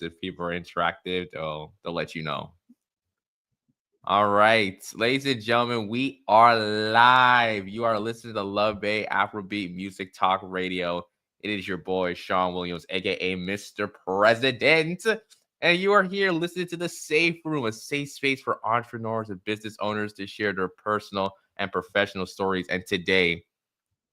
if people are interactive, they'll let you know. All right, ladies and gentlemen, we are live. You are listening to Love Bay Afrobeat Music Talk Radio. It is your boy Shon Williams, aka Mr. President, and you are here listening to the Safe Room, a safe space for entrepreneurs and business owners to share their personal and professional stories. And today,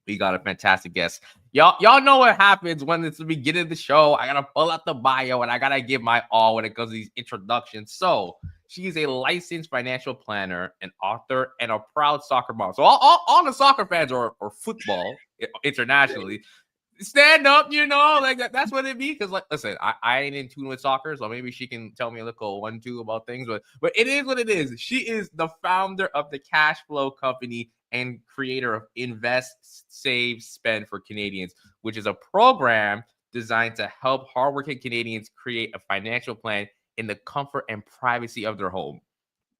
we got a fantastic guest. Y'all know what happens when it's the beginning of the show. I gotta pull out the bio and I gotta give my all when it comes to these introductions. So she is a licensed financial planner, an author, and a proud soccer mom. So all the soccer fans or football internationally, stand up, like that's what it be. Because like, listen, I ain't in tune with soccer, so maybe she can tell me a little 1-2 about things. But it is what it is. She is the founder of the Cash Flow Company and creator of Invest, Save, Spend for Canadians, which is a program designed to help hardworking Canadians create a financial plan in the comfort and privacy of their home.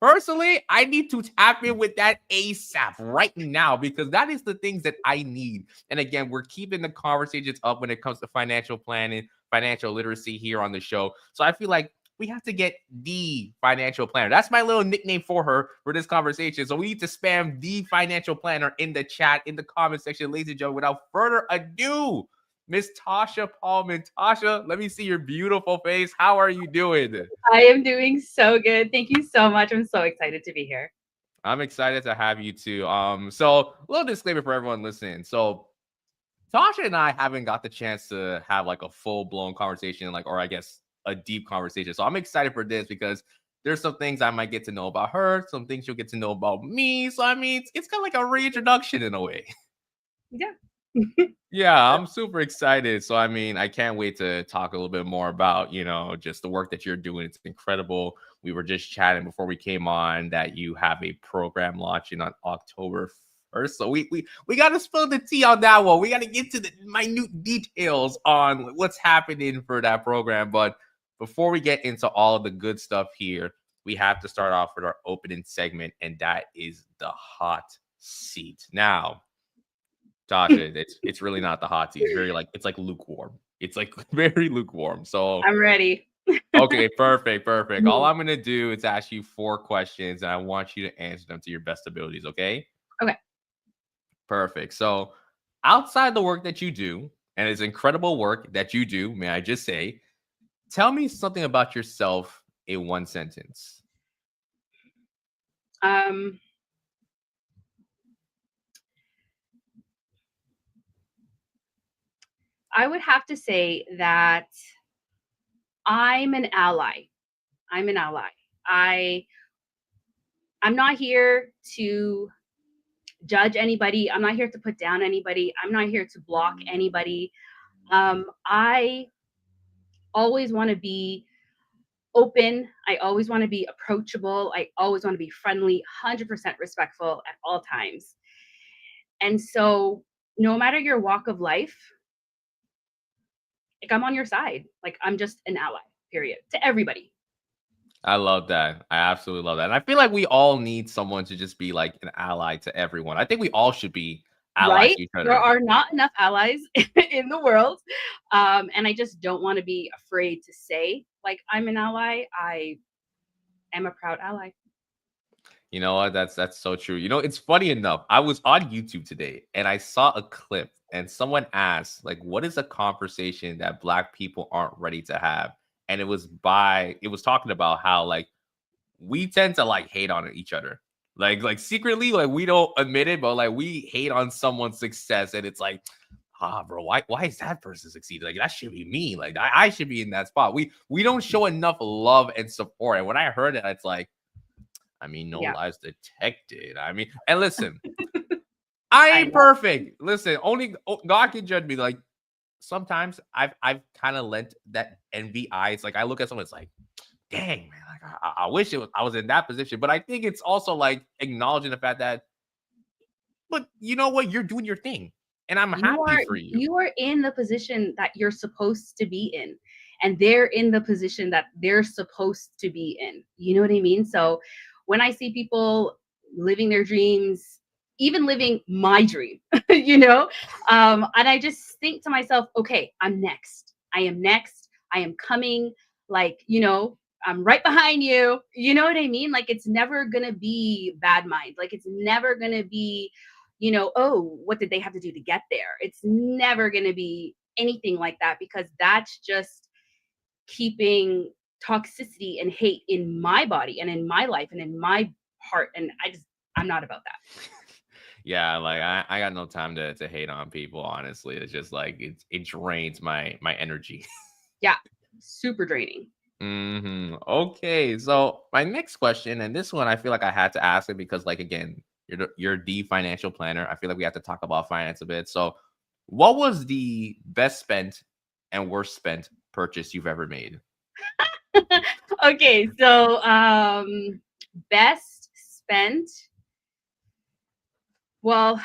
Personally, I need to tap in with that ASAP right now because that is the things that I need. And again, we're keeping the conversations up when it comes to financial planning, financial literacy here on the show. So I feel like we have to get the financial planner. That's my little nickname for her for this conversation. So we need to spam the financial planner in the chat, in the comment section, ladies and gentlemen. Without further ado, Miss Tasha Palma. Tasha, let me see your beautiful face. How are you doing? I am doing so good. Thank you so much. I'm so excited to be here. I'm excited to have you too. So a little disclaimer for everyone listening. So Tasha and I haven't got the chance to have like a full blown conversation, like, or I guess a deep conversation. So I'm excited for this because there's some things I might get to know about her, some things you'll get to know about me. So I mean, it's kind of like a reintroduction in a way. Yeah. Yeah, I'm super excited. So I mean, I can't wait to talk a little bit more about, just the work that you're doing. It's incredible. We were just chatting before we came on that you have a program launching on October 1st. So we got to spill the tea on that one. We got to get to the minute details on what's happening for that program. But before we get into all of the good stuff here, we have to start off with our opening segment, and that is the hot seat. Now, Tasha, it's really not the hot tea. It's very like it's like lukewarm. It's like very lukewarm. So I'm ready. okay, perfect, perfect. All Mhm. I'm gonna do is ask you 4 questions, and I want you to answer them to your best abilities. Okay, Okay. perfect. So outside the work that you do, and it's incredible work that you do, may I just say, tell me something about yourself in one sentence. Um, I would have to say that I'm an ally. I'm an ally. I I'm not here to judge anybody. I'm not here to put down anybody. I'm not here to block anybody. I always want to be open. I always want to be approachable. I always want to be friendly, 100% respectful at all times. And so, no matter your walk of life, like I'm on your side. Like I'm just an ally, period, to everybody. I love that. I absolutely love that. And I feel like we all need someone to just be like an ally to everyone. I think we all should be allies Right? to each There other. are not enough allies in the world. And I just don't want to be afraid to say, like, I'm an ally. I am a proud ally. You know what? That's so true. It's funny enough. I was on YouTube today and I saw a clip and someone asked, like, what is a conversation that black people aren't ready to have? And it was talking about how like we tend to like hate on each other. Like secretly, like we don't admit it, but like we hate on someone's success, and it's like, bro, why is that person succeeding? Like that should be me. Like I should be in that spot. We don't show enough love and support. And when I heard it, it's like, I mean, no Yeah, lies detected. I mean, and listen, I I ain't know. perfect. Listen, only God can judge me. Like sometimes I've kind of lent that envy eyes. Like I look at someone, it's like, dang man, like I wish I was in that position. But I think it's also like acknowledging the fact that, but you know what, you're doing your thing, and I'm You happy are for you. you are in the position that you're supposed to be in. And they're in the position that they're supposed to be in. You know what I mean? So when I see people living their dreams, even living my dream, you know, and I just think to myself, okay, I'm next. I am next. I am coming. like, I'm right behind you. You know what I mean? Like, it's never going to be bad mind. Like, it's never going to be, oh, what did they have to do to get there? It's never going to be anything like that, because that's just keeping toxicity and hate in my body and in my life and in my heart. And I'm not about that. Yeah, like I got no time to hate on people, honestly. It's just like it drains my energy. Yeah. Super draining. Okay, so my next question, and this one I feel like I had to ask it because, like, again, you're the financial planner. I feel like we have to talk about finance a bit. So, what was the best spent and worst spent purchase you've ever made? Okay, so best spent. Well,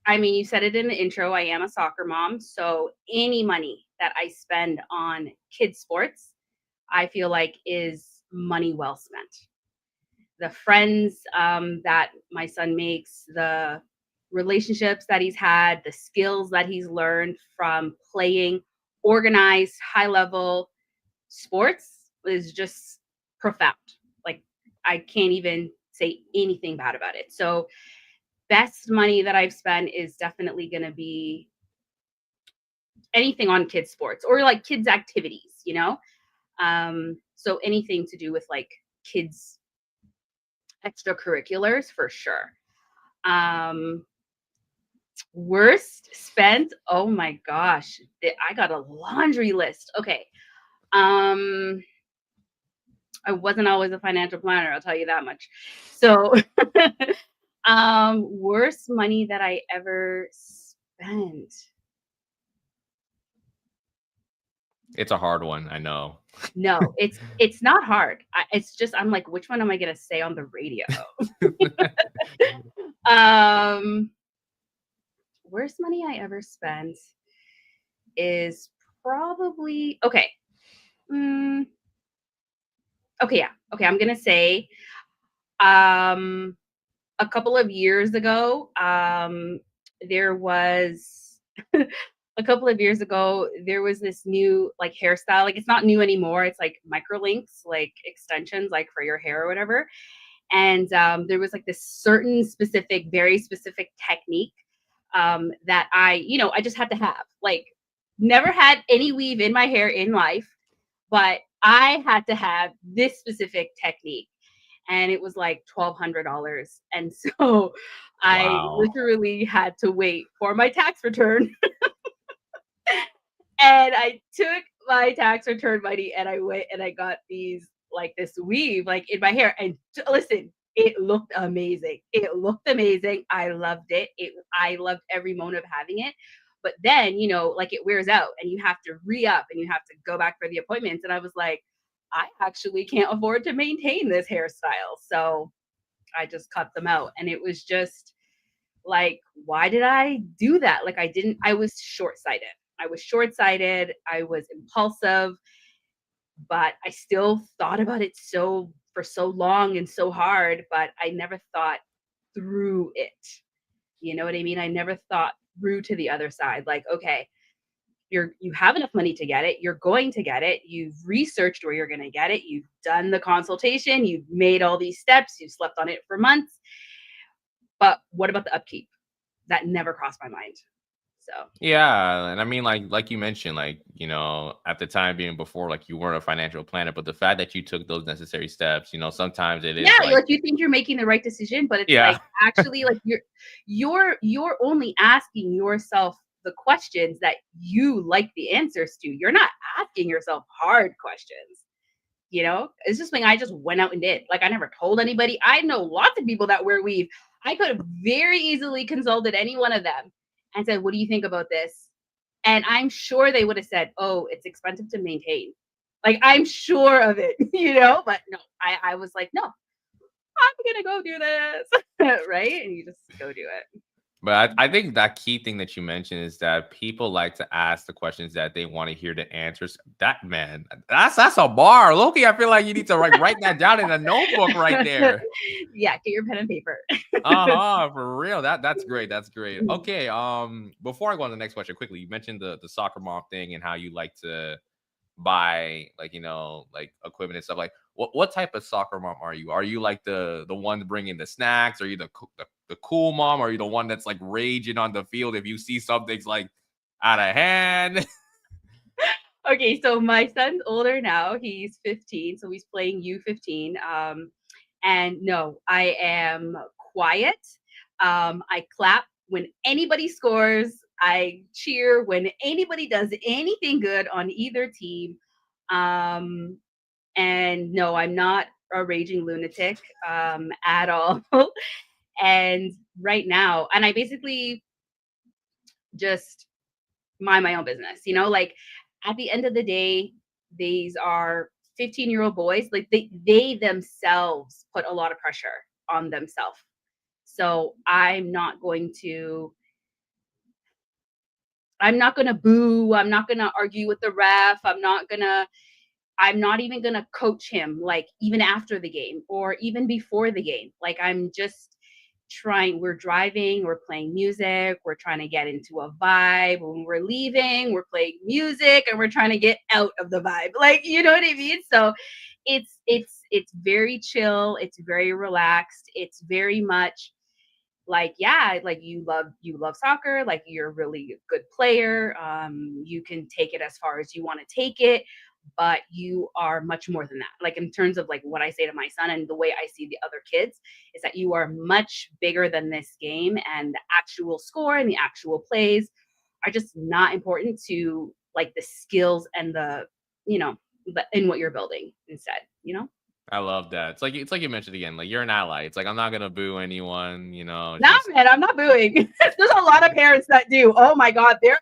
I mean, you said it in the intro. I am a soccer mom, so any money that I spend on kids sports, I feel like is money well spent. The friends that my son makes, the relationships that he's had, the skills that he's learned from playing organized, high level sports is just profound. Like, I can't even say anything bad about it. So, best money that I've spent is definitely going to be anything on kids sports or like kids activities. So anything to do with like kids extracurriculars for sure. Um, Worst spent. Oh my gosh, I got a laundry list. Okay. Um, I wasn't always a financial planner, I'll tell you that much. So, worst money that I ever spent. It's a hard one, I know. No, it's not hard. It's just I'm like, which one am I gonna say on the radio? Um, Worst money I ever spent is probably okay. Mm, okay, yeah. Okay, I'm gonna say um a couple of years ago, there was a couple of years ago, there was this new like hairstyle. Like, it's not new anymore. It's like micro links, like extensions, like for your hair or whatever. And there was like this certain specific, very specific technique that I just had to have. Like, never had any weave in my hair in life, but I had to have this specific technique, and it was like $1,200. And so I Wow. literally had to wait for my tax return. And I took my tax return money and I went and I got this weave like in my hair. And listen, it looked amazing. It looked amazing. I loved it. I loved every moment of having it. But then, like, it wears out and you have to re-up and you have to go back for the appointments. And I was like, I actually can't afford to maintain this hairstyle. So I just cut them out. And it was just like, why did I do that? Like, I was short-sighted. I was impulsive, but I still thought about it for so long and so hard, but I never thought through it. You know what I mean? I never thought through to the other side. Like, okay, you have enough money to get it. You're going to get it. You've researched where you're going to get it. You've done the consultation. You've made all these steps. You've slept on it for months. But what about the upkeep? That never crossed my mind. So, Yeah, and I mean, like you mentioned, like, at the time being before, like, you weren't a financial planner, but the fact that you took those necessary steps, sometimes it yeah, is like, like, you think you're making the right decision, but it's like, yeah, actually, like, you're only asking yourself the questions that you like the answers to. You're not asking yourself hard questions. It's just something I just went out and did. Like, I never told anybody. I know lots of people that wear weave. I could have very easily consulted any one of them and said, what do you think about this? And I'm sure they would have said, oh, it's expensive to maintain. Like, I'm sure of it, but no, I was like, no, I'm gonna go do this. Right? And you just go do it. but I think that key thing that you mentioned is that people like to ask the questions that they want to hear the answers. That, man, that's a bar. Loki, I feel like you need to write that down in a notebook right there. Yeah, get your pen and paper. Uh-huh, for real. That's great. That's great. Mhm. Okay, before I go on to the next question, quickly, you mentioned the soccer mom thing and how you like to buy like like equipment and stuff. Like what type of soccer mom are you? Are you like the one bringing the snacks? Are you the cool mom? Are you the one that's like raging on the field if you see something's like out of hand? Okay, so my son's older now. He's 15, so he's playing U15. And no, I am quiet. I clap when anybody scores. I cheer when anybody does anything good on either team. Um, and no, I'm not a raging lunatic at all. And right now, and I basically just mind my own business, like at the end of the day, these are 15-year-old boys. Like they themselves put a lot of pressure on themselves. So I'm not gonna boo, I'm not gonna argue with the ref, I'm not even gonna coach him, like even after the game or even before the game. Like I'm just we're driving, we're playing music, we're trying to get into a vibe. When we're leaving, we're playing music and we're trying to get out of the vibe. Like, you know what I mean? So it's very chill, it's very relaxed, it's very much like, yeah, like you love soccer, like you're a really good player, you can take it as far as you want to take it, but you are much more than that. Like in terms of like what I say to my son and the way I see the other kids is that you are much bigger than this game, and the actual score and the actual plays are just not important to like the skills and the you know in what you're building instead. I love that. It's like you mentioned again, like you're an ally. It's like I'm not gonna boo anyone, Nah, just man, I'm not booing. There's a lot of parents that do. Oh my God, there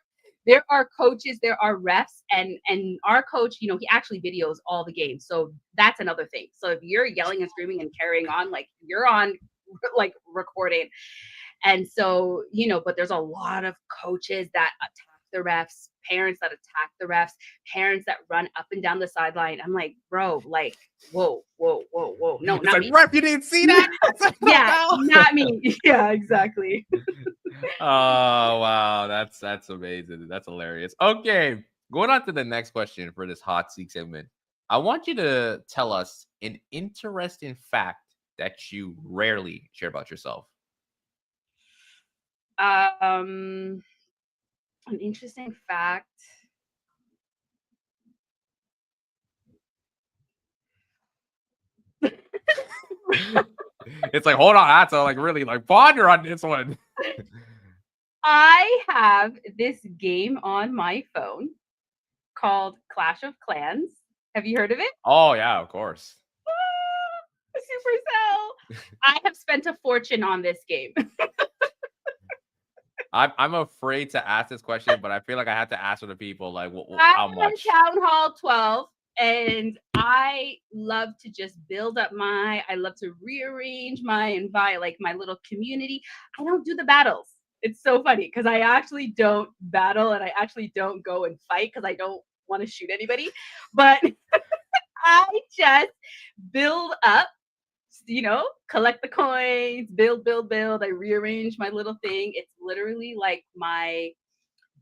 are coaches, there are refs, and our coach, he actually videos all the games. So that's another thing. So if you're yelling and screaming and carrying on, like you're on like recording. And so, but there's a lot of coaches that attack the refs, parents that attack the refs, parents that run up and down the sideline. I'm like, bro, like, whoa, whoa, whoa, whoa. No, it's not like me. ref, you didn't see that? It's like no Yeah, foul. not me. Yeah, exactly. Oh wow, that's amazing. That's hilarious. Okay, going on to the next question for this hot seat segment. I want you to tell us an interesting fact that you rarely share about yourself. Um, an interesting fact. It's like, hold on, I have to like really like ponder on this one. I have this game on my phone called Clash of Clans. Have you heard of it? Oh yeah, of course. Supercell. I have spent a fortune on this game. I'm afraid to ask this question, but I feel like I have to ask for the people like I'm how on much. Town Hall 12, and I love to just build up I love to rearrange my environment, like my little community. I don't do the battles. It's so funny because I actually don't battle and I actually don't go and fight because I don't want to shoot anybody. But I just build up, collect the coins, build, build, build. I rearrange my little thing. It's literally like my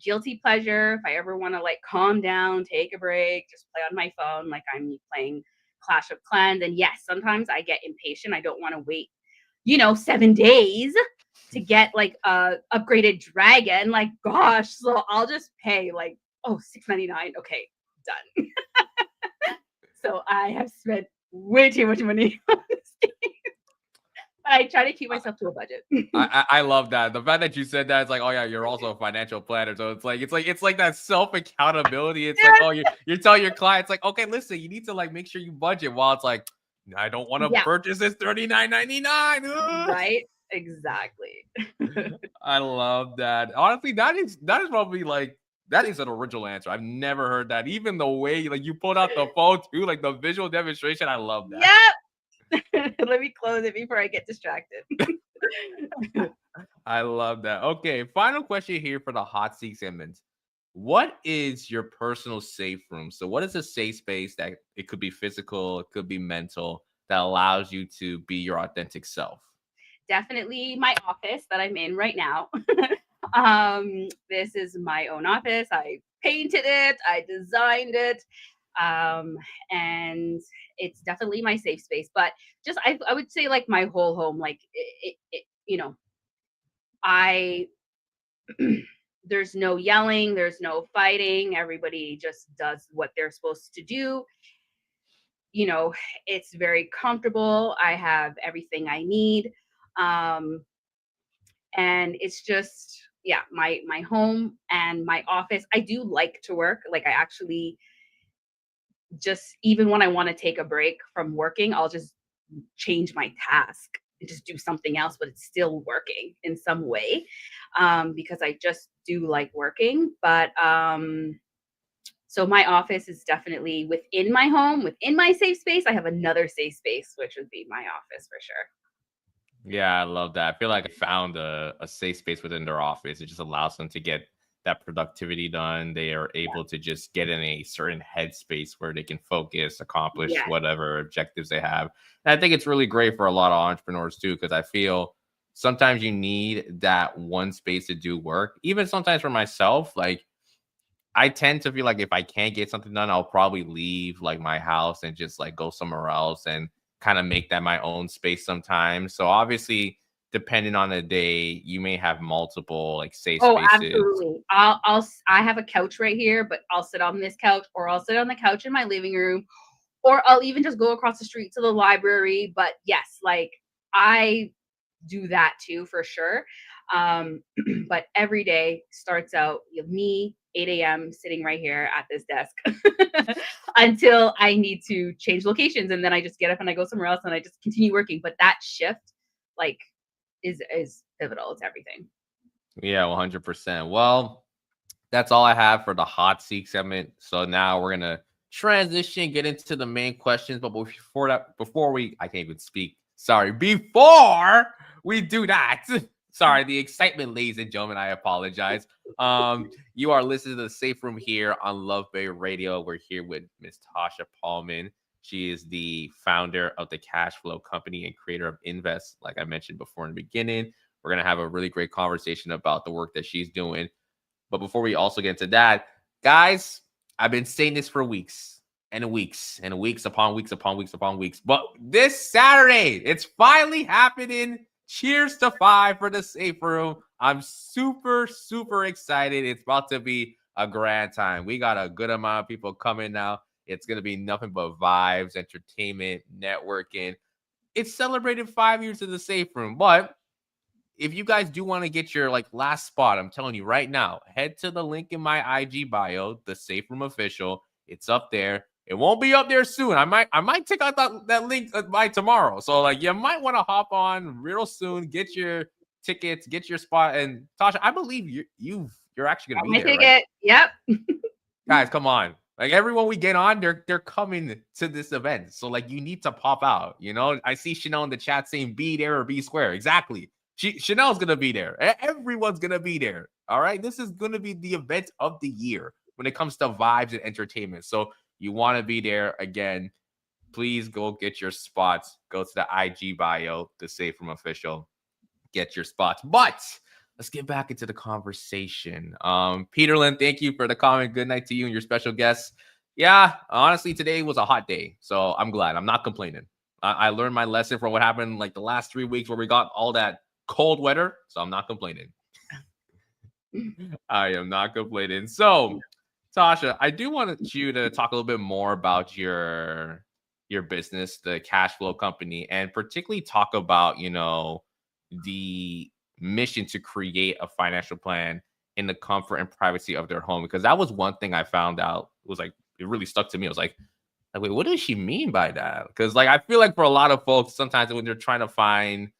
guilty pleasure. If I ever want to like calm down, take a break, just play on my phone, like I'm playing Clash of Clans. And yes, sometimes I get impatient. I don't want to wait, 7 days to get like a upgraded dragon. Like, gosh, so I'll just pay like, oh, $6.99. Okay, done. So I have spent way too much money on this game. But I try to keep myself to a budget. I love that. The fact that you said that, it's like, oh yeah, you're also a financial planner. So it's like that self accountability. It's like, oh, you're telling your clients like, okay, listen, you need to like make sure you budget. While it's like, I don't want to Yeah, purchase this $39.99. right. Exactly. I love that. Honestly, that is probably like that is an original answer. I've never heard that. Even the way like you pulled out the phone too, like the visual demonstration. I love that. Yep. Let me close it before I get distracted. I love that. Okay, final question here for the hot seat segment. What is your personal safe room? So, what is a safe space that it could be physical, it could be mental, that allows you to be your authentic self? Definitely my office that I'm in right now. This is my own office. I painted it, I designed it. um, and it's definitely my safe space. But just I would say like my whole home, like I there's no yelling, there's no fighting. Everybody just does what they're supposed to do. You know, it's very comfortable. I have everything I need. Um, and it's just yeah, my home and my office. I do like to work. Like I actually just even when I want to take a break from working, I'll just change my task and just do something else, but it's still working in some way because I just do like working. But so my office is definitely within my home, within my safe space. I have another safe space, which would be my office for sure. Yeah, I love that. I feel like I found a safe space within their office. It just allows them to get that productivity done. They are able to just get in a certain headspace where they can focus, accomplish Yes. whatever objectives they have. And I think it's really great for a lot of entrepreneurs too, because I feel sometimes you need that one space to do work. Even sometimes for myself, like I tend to feel like if I can't get something done, I'll probably leave like my house and just like go somewhere else and kind of make that my own space sometimes. So obviously, depending on the day, you may have multiple like safe Oh, spaces. absolutely. I have a couch right here, but I'll sit on this couch or I'll sit on the couch in my living room or I'll even just go across the street to the library. But yes, like I do that too for sure. Um, but every day starts out with me 8 a.m. sitting right here at this desk until I need to change locations, and then I just get up and I go somewhere else and I just continue working. But that shift, like, is pivotal. It's everything. Yeah, 100%. Well, that's all I have for the hot seat segment. So now we're gonna transition, get into the main questions. But before that, before we, I can't even speak. Sorry, before we do that, sorry, the excitement, ladies and gentlemen. I apologize. You are listening to the Safe Room here on Love Bay Radio. We're here with Miss Tasha Palman. She is the founder of the Cash Flow Company and creator of Invest. Like I mentioned before in the beginning, we're gonna have a really great conversation about the work that she's doing. But before we also get into that, guys, I've been saying this for weeks and weeks and weeks upon weeks upon weeks upon weeks. But this Saturday, it's finally happening. Cheers to 5 for the Safe Room. I'm super, super excited. It's about to be a grand time. We got a good amount of people coming now. It's going to be nothing but vibes, entertainment, networking. It's celebrated 5 years of the Safe Room. But if you guys do want to get your like last spot, I'm telling you right now, head to the link in my IG bio, the Safe Room Official. It's up there. It won't be up there soon. I might take out that link by tomorrow. So like you might want to hop on real soon, get your tickets, get your spot. And Tasha, I believe you're actually gonna Got be my there, right? ticket. Yep. Guys, come on. Like everyone we get on, they're coming to this event. So like you need to pop out. You know, I see Chanel in the chat saying be there or be square. Exactly. Chanel's gonna be there. Everyone's gonna be there. All right. This is gonna be the event of the year when it comes to vibes and entertainment. So you want to be there again. Please go get your spots. Go to the IG bio, the Safe Room Official, get your spots. But let's get back into the conversation. Peterlin, thank you for the comment. Good night to you and your special guests. Yeah, honestly, today was a hot day, so I'm glad. I'm not complaining. I learned my lesson from what happened like the last 3 weeks where we got all that cold weather, so I'm not complaining. I am not complaining. So, Tasha, I do want you to talk a little bit more about your business, the Cash Flow Company, and particularly talk about the mission to create a financial plan in the comfort and privacy of their home. Because that was one thing I found out was like it really stuck to me. I was like, wait, what does she mean by that? Because like I feel like for a lot of folks, sometimes when they're trying to find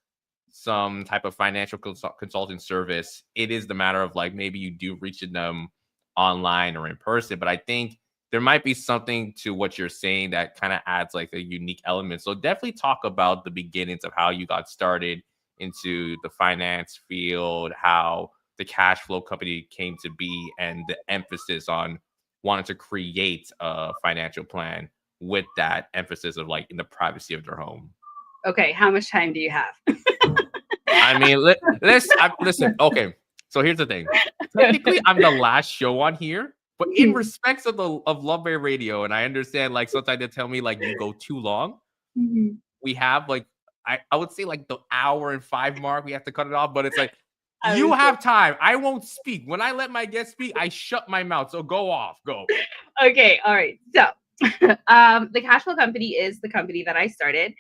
some type of financial consulting service, it is the matter of like maybe you do reach them online or in person. But I think there might be something to what you're saying that kind of adds like a unique element. So definitely talk about the beginnings of how you got started into the finance field, how the cash flow company came to be, and the emphasis on wanting to create a financial plan with that emphasis of like in the privacy of their home. Okay. How much time do you have? I mean, listen. Okay, so here's the thing. Technically, I'm the last show on here, But in respects of Love Bay Radio, and I understand like sometimes they tell me like you go too long. Mhm. We have like I would say like the hour and 5 mark. We have to cut it off, but it's like I you was have time. I won't speak. When I let my guest speak, I shut my mouth. So go off. Go. Okay, all right. So, the cash flow company is the company that I started.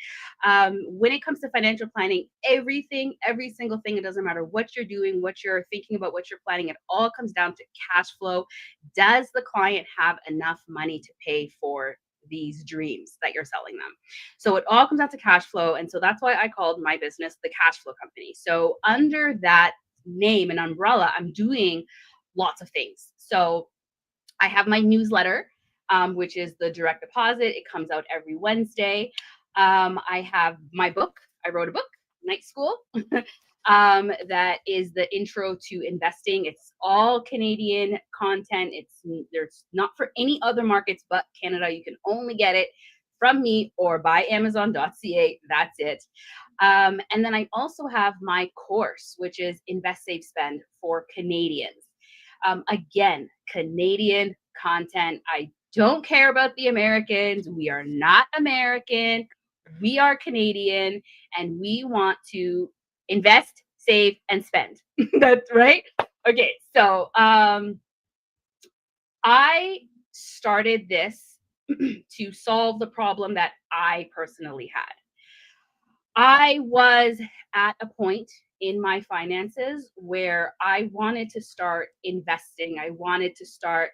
When it comes to financial planning, everything, every single thing, it doesn't matter what you're doing, what you're thinking about, what you're planning, it all comes down to cash flow. Does the client have enough money to pay for these dreams that you're selling them? So it all comes down to cash flow. And so that's why I called my business the cash flow company. So under that name and umbrella, I'm doing lots of things. So I have my newsletter, which is the direct deposit. It comes out every Wednesday. I have my book. I wrote a book, Night School, that is the intro to investing. It's all Canadian content. There's not for any other markets but Canada. You can only get it from me or by Amazon.ca. That's it. And then I also have my course, which is Invest, Save, Spend for Canadians. Again, Canadian content. I don't care about the Americans. We are not American. We are Canadian, and we want to invest, save, and spend. That's right. Okay, so I started this to solve the problem that I personally had. I was at a point in my finances where I wanted to start investing. I wanted to start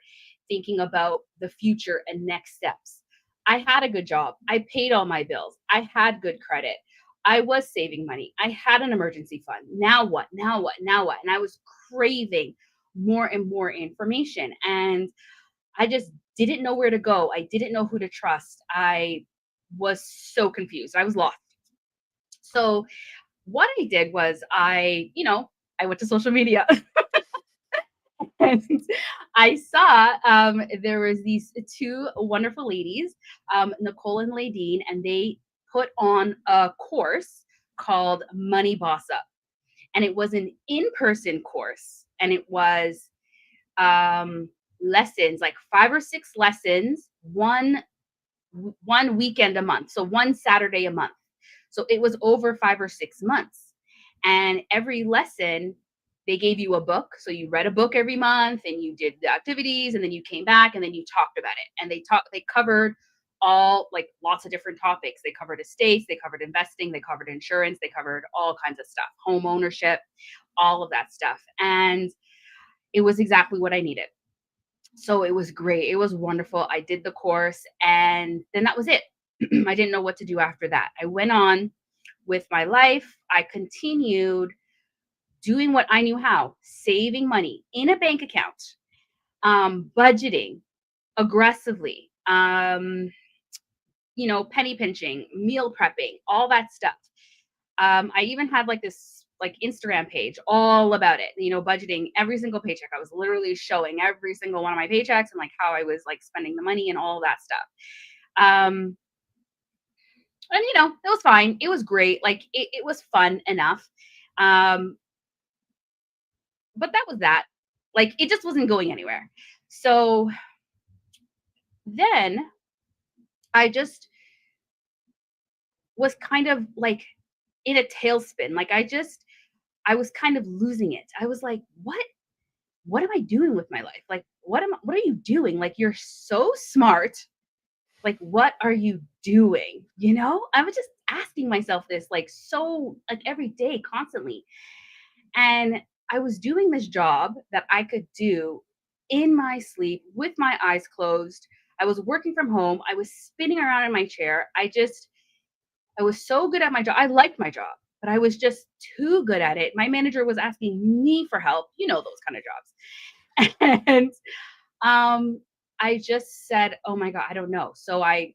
thinking about the future and next steps. I had a good job. I paid all my bills. I had good credit. I was saving money. I had an emergency fund. Now what? Now what? Now what? And I was craving more and more information. And I just didn't know where to go. I didn't know who to trust. I was so confused. I was lost. So what I did was I went to social media and I saw there was these two wonderful ladies, Nicole and Ladine, and they put on a course called Money Boss Up. And it was an in-person course, and it was lessons, like 5 or 6 lessons, one weekend a month. So one Saturday a month. So it was over 5 or 6 months. And every lesson, they gave you a book. So you read a book every month and you did the activities and then you came back and then you talked about it. And they covered all like lots of different topics. They covered estates, they covered investing, they covered insurance, they covered all kinds of stuff, home ownership, all of that stuff. And it was exactly what I needed. So it was great. It was wonderful. I did the course and then that was it. I didn't know what to do after that. I went on with my life. I continued doing what I knew how, saving money in a bank account, budgeting aggressively, penny pinching, meal prepping, all that stuff. I even had like this like Instagram page all about it, budgeting every single paycheck. I was literally showing every single one of my paychecks and like how I was like spending the money and all that stuff. And it was fine. It was great. Like it was fun enough. Um, but that was that. Like it just wasn't going anywhere. So then I just was kind of like in a tailspin. Like I was kind of losing it. I was like, what am I doing with my life? Like, what are you doing? Like, you're so smart. Like, what are you doing? I was just asking myself this, like, so, like, every day, constantly. And I was doing this job that I could do in my sleep with my eyes closed. I was working from home. I was spinning around in my chair. I was so good at my job. I liked my job, but I was just too good at it. My manager was asking me for help, those kind of jobs. And I just said, "Oh my God, I don't know." So I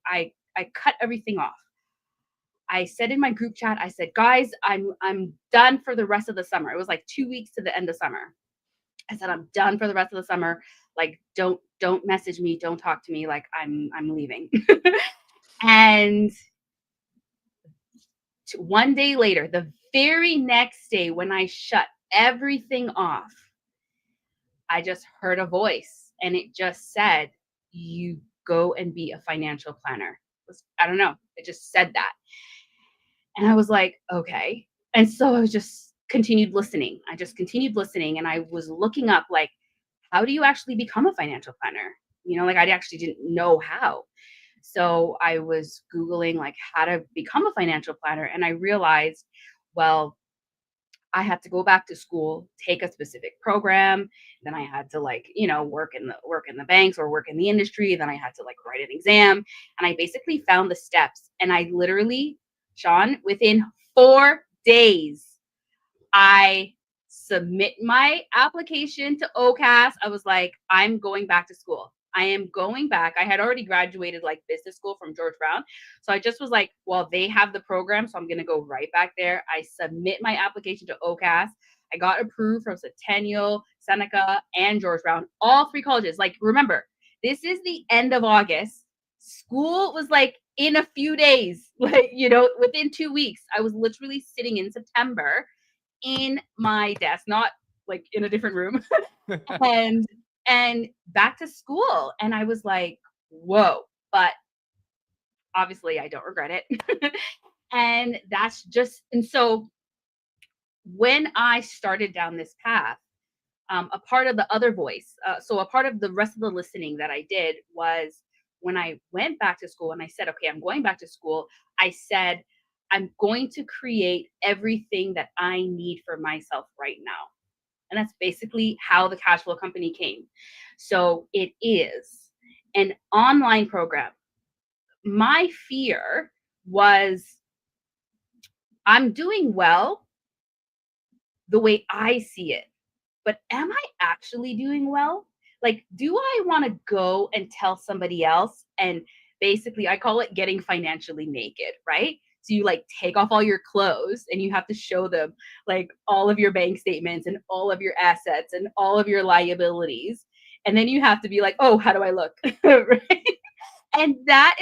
cut everything off. I said in my group chat, I said, "Guys, I'm done for the rest of the summer." It was like 2 weeks to the end of summer. I said, "I'm done for the rest of the summer. Like, don't message me, don't talk to me. Like, I'm leaving." And one day later, the very next day when I shut everything off, I just heard a voice and it just said, you go and be a financial planner. I don't know. It just said that. And I was like, okay. And so I just continued listening. I just continued listening, and I was looking up, like, how do you actually become a financial planner? Like, I actually didn't know how. So I was Googling, like, how to become a financial planner. And I realized, well, I had to go back to school, take a specific program. Then I had to, like, work in the banks or work in the industry. Then I had to, like, write an exam. And I basically found the steps. And I literally, Shon, within 4 days, I submit my application to OCAS. I was like, I'm going back to school. I am going back. I had already graduated, like, business school from George Brown. So I just was like, well, they have the program, so I'm going to go right back there. I submit my application to OCAS. I got approved from Centennial, Seneca, and George Brown, all three colleges. Like, remember, this is the end of August. School was like in a few days, like, within 2 weeks. I was literally sitting in September in my desk, not like in a different room, and back to school. And I was like, whoa. But obviously I don't regret it. And so when I started down this path, a part of the other voice, so a part of the rest of the listening that I did was, when I went back to school and I said, okay, I'm going back to school, I said, I'm going to create everything that I need for myself right now. And that's basically how the cash flow company came. So it is an online program. My fear was, I'm doing well the way I see it, but am I actually doing well? Like, do I want to go and tell somebody else? And basically, I call it getting financially naked, right? So you, like, take off all your clothes and you have to show them, like, all of your bank statements and all of your assets and all of your liabilities. And then you have to be like, oh, how do I look? Right? And that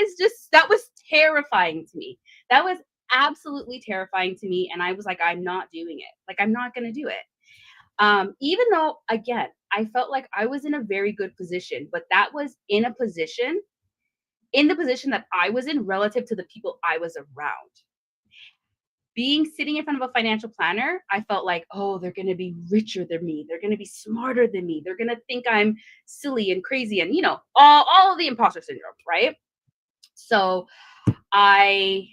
was terrifying to me. That was absolutely terrifying to me. And I was like, I'm not doing it. Like, I'm not going to do it. Even though, again, I felt like I was in a very good position, but that was in the position that I was in relative to the people I was around. Being sitting in front of a financial planner, I felt like, oh, they're going to be richer than me. They're going to be smarter than me. They're going to think I'm silly and crazy and, all of the imposter syndrome, right? So I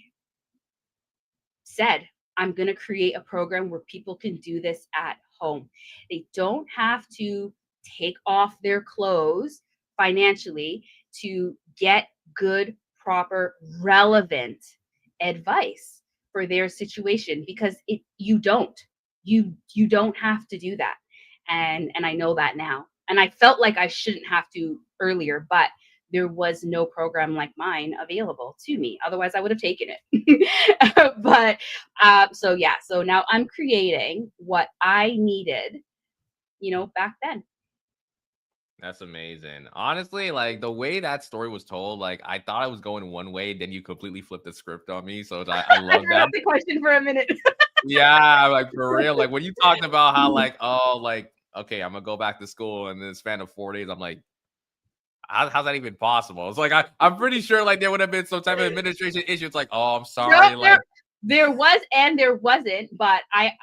said, I'm going to create a program where people can do this at home. They don't have to take off their clothes financially to get good, proper, relevant advice for their situation, because you don't have to do that. And I know that now. And I felt like I shouldn't have to earlier, but there was no program like mine available to me. Otherwise, I would have taken it. But so yeah, so now I'm creating what I needed, back then. That's amazing. Honestly, like the way that story was told, like I thought I was going one way, then you completely flipped the script on me. So I I love forgot that. the question for a minute. Yeah, like for real. Like when you talked about how, like, oh, like, okay, I'm gonna go back to school in the span of 4 days. I'm like, how's that even possible? It's like I'm pretty sure like there would have been some type of administration issue. It's like, oh, I'm No, sorry, like there was and there wasn't, but I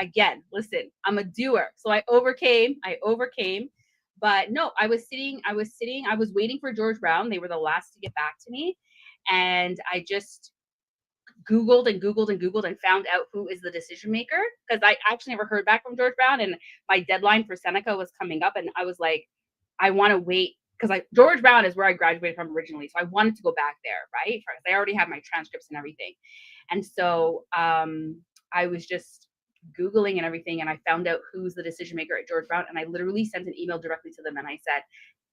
again, listen, I'm a doer. So I overcame. But no, I was waiting for George Brown. They were the last to get back to me. And I just Googled and Googled and Googled and found out who is the decision maker, because I actually never heard back from George Brown, and my deadline for Seneca was coming up, and I was like, I want to wait, because George Brown is where I graduated from originally, so I wanted to go back there, right? Because I already had my transcripts and everything, and so I was just Googling and everything, and I found out who's the decision maker at George Brown, and I literally sent an email directly to them, and I said,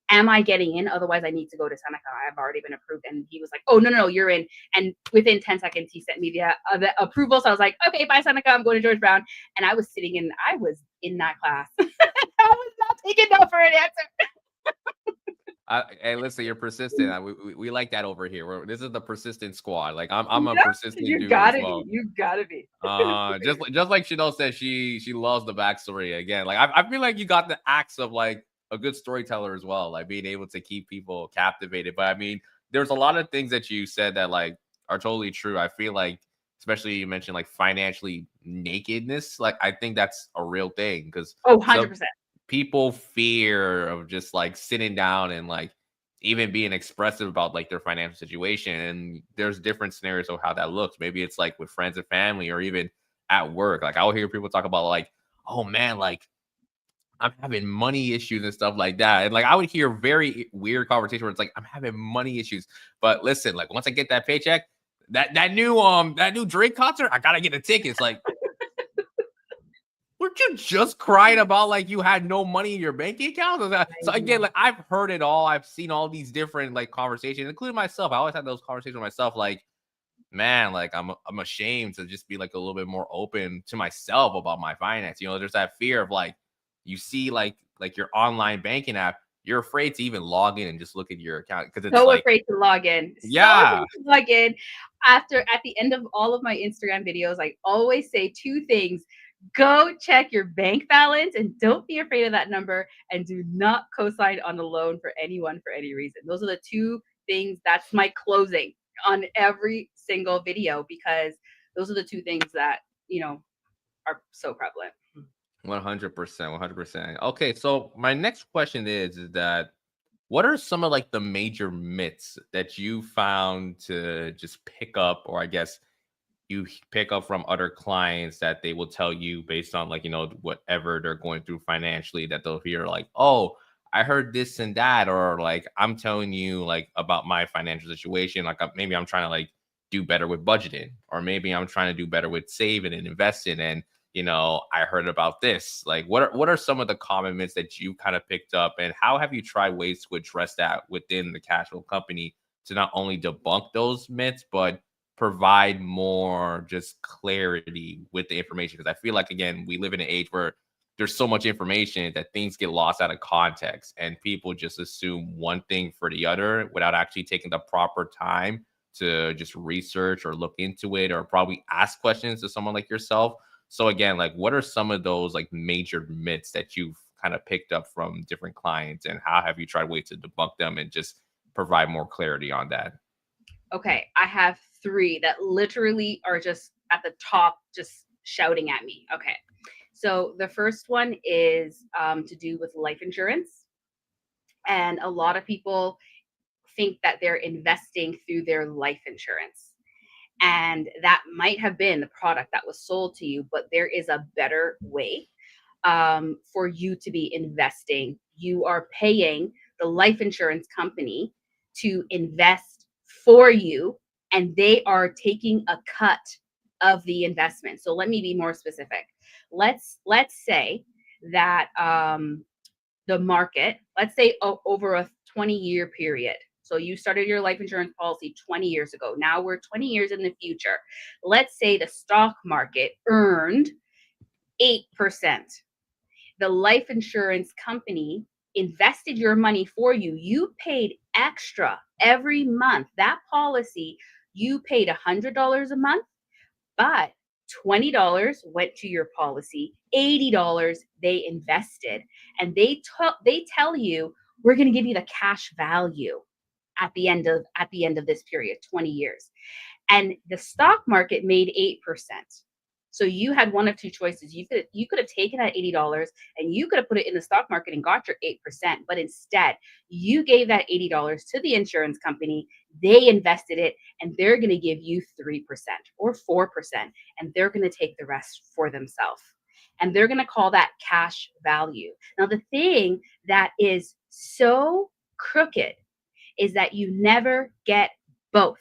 am I getting in? Otherwise, I need to go to Seneca. I've already been approved. And he was like, oh, no, you're in. And within 10 seconds, he sent me the approval. So I was like, okay, bye, Seneca. I'm going to George Brown. And I was in that class. I was not taking no for an answer. hey, listen, you're persistent. We like that over here. This is the persistent squad. Like I'm a Yeah, persistent you dude as gotta well. be. You gotta be. Just like Chanel said, she loves the backstory again. Like I feel like you got the acts of like a good storyteller as well, like being able to keep people captivated. But I mean, there's a lot of things that you said that like are totally true. I feel like, especially you mentioned like financially nakedness. Like I think that's a real thing because Oh, some 100%. people fear of just like sitting down and like even being expressive about like their financial situation. And there's different scenarios of how that looks. Maybe it's like with friends and family or even at work. Like I'll hear people talk about like, oh man, like I'm having money issues and stuff like that. And like I would hear very weird conversation where it's like I'm having money issues. But listen, like once I get that paycheck, that new Drake concert, I gotta get the tickets. Like, weren't you just crying about like you had no money in your bank account? I So again, know. like I've heard it all. I've seen all these different like conversations, including myself. I always had those conversations with myself, like, man, like I'm ashamed to just be like a little bit more open to myself about my finance. You know, there's that fear of like you see like your online banking app, you're afraid to even log in and just look at your account because it's So like, afraid to log in. So yeah, afraid to log in. After at the end of all of my Instagram videos, I always say two things. Go check your bank balance and don't be afraid of that number, and do not co-sign on the loan for anyone for any reason. Those are the two things. That's my closing on every single video, because those are the two things that, are so prevalent. 100%, 100%. Okay, so my next question is that what are some of like the major myths that you found to just pick up, or I guess pick up from other clients that they will tell you based on like whatever they're going through financially, that they'll hear like, oh, I heard this and that, or like I'm telling you like about my financial situation, like maybe I'm trying to like do better with budgeting, or maybe I'm trying to do better with saving and investing, and I heard about this. Like what are some of the common myths that you kind of picked up, and how have you tried ways to address that within the cash flow company to not only debunk those myths but provide more just clarity with the information? Because I feel like, again, we live in an age where there's so much information that things get lost out of context and people just assume one thing for the other without actually taking the proper time to just research or look into it or probably ask questions to someone like yourself. So again, like what are some of those like major myths that you've kind of picked up from different clients, and how have you tried ways to debunk them and just provide more clarity on that? Okay, I have three that literally are just at the top, just shouting at me. Okay, so the first one is to do with life insurance. And a lot of people think that they're investing through their life insurance. And that might have been the product that was sold to you, but there is a better way for you to be investing. You are paying the life insurance company to invest for you, and they are taking a cut of the investment. So let me be more specific. Let's say that the market, let's say over a 20-year period. So you started your life insurance policy 20 years ago. Now we're 20 years in the future. Let's say the stock market earned 8%. The life insurance company invested your money for you. You paid extra every month. That policy, you paid $100 a month, but $20 went to your policy, $80 they invested, and they tell you, we're going to give you the cash value at the end of this period, 20 years. And the stock market made 8%. So you had one of two choices. You could have taken that $80 and you could have put it in the stock market and got your 8%, but instead you gave that $80 to the insurance company. They invested it, and they're going to give you 3% or 4%, and they're going to take the rest for themselves. And they're going to call that cash value. Now, the thing that is so crooked is that you never get both.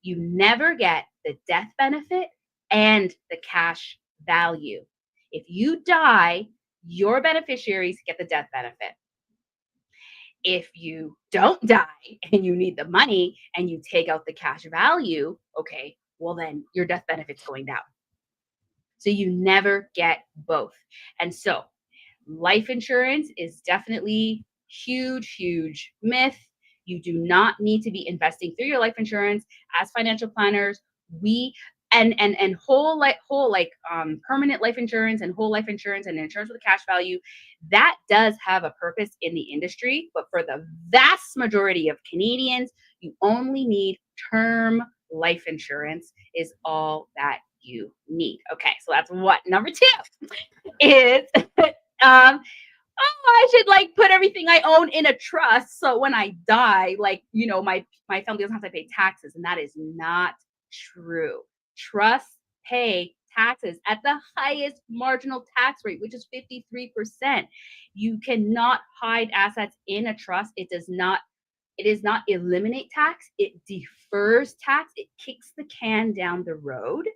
You never get the death benefit and the cash value. If you die, your beneficiaries get the death benefit. If you don't die and you need the money and you take out the cash value, okay, well, then your death benefit's going down. So you never get both. And so life insurance is definitely huge, huge myth. You do not need to be investing through your life insurance. As financial planners, we and whole permanent life insurance and whole life insurance and insurance with a cash value, that does have a purpose in the industry, but for the vast majority of Canadians, you only need term life insurance is all that you need. Okay, so that's what number 2 is. I should like put everything I own in a trust so when I die, like, my family doesn't have to pay taxes. And that is not true. Trusts pay taxes at the highest marginal tax rate, which is 53%. You cannot hide assets in a trust. It does not eliminate tax, it defers tax, it kicks the can down the road.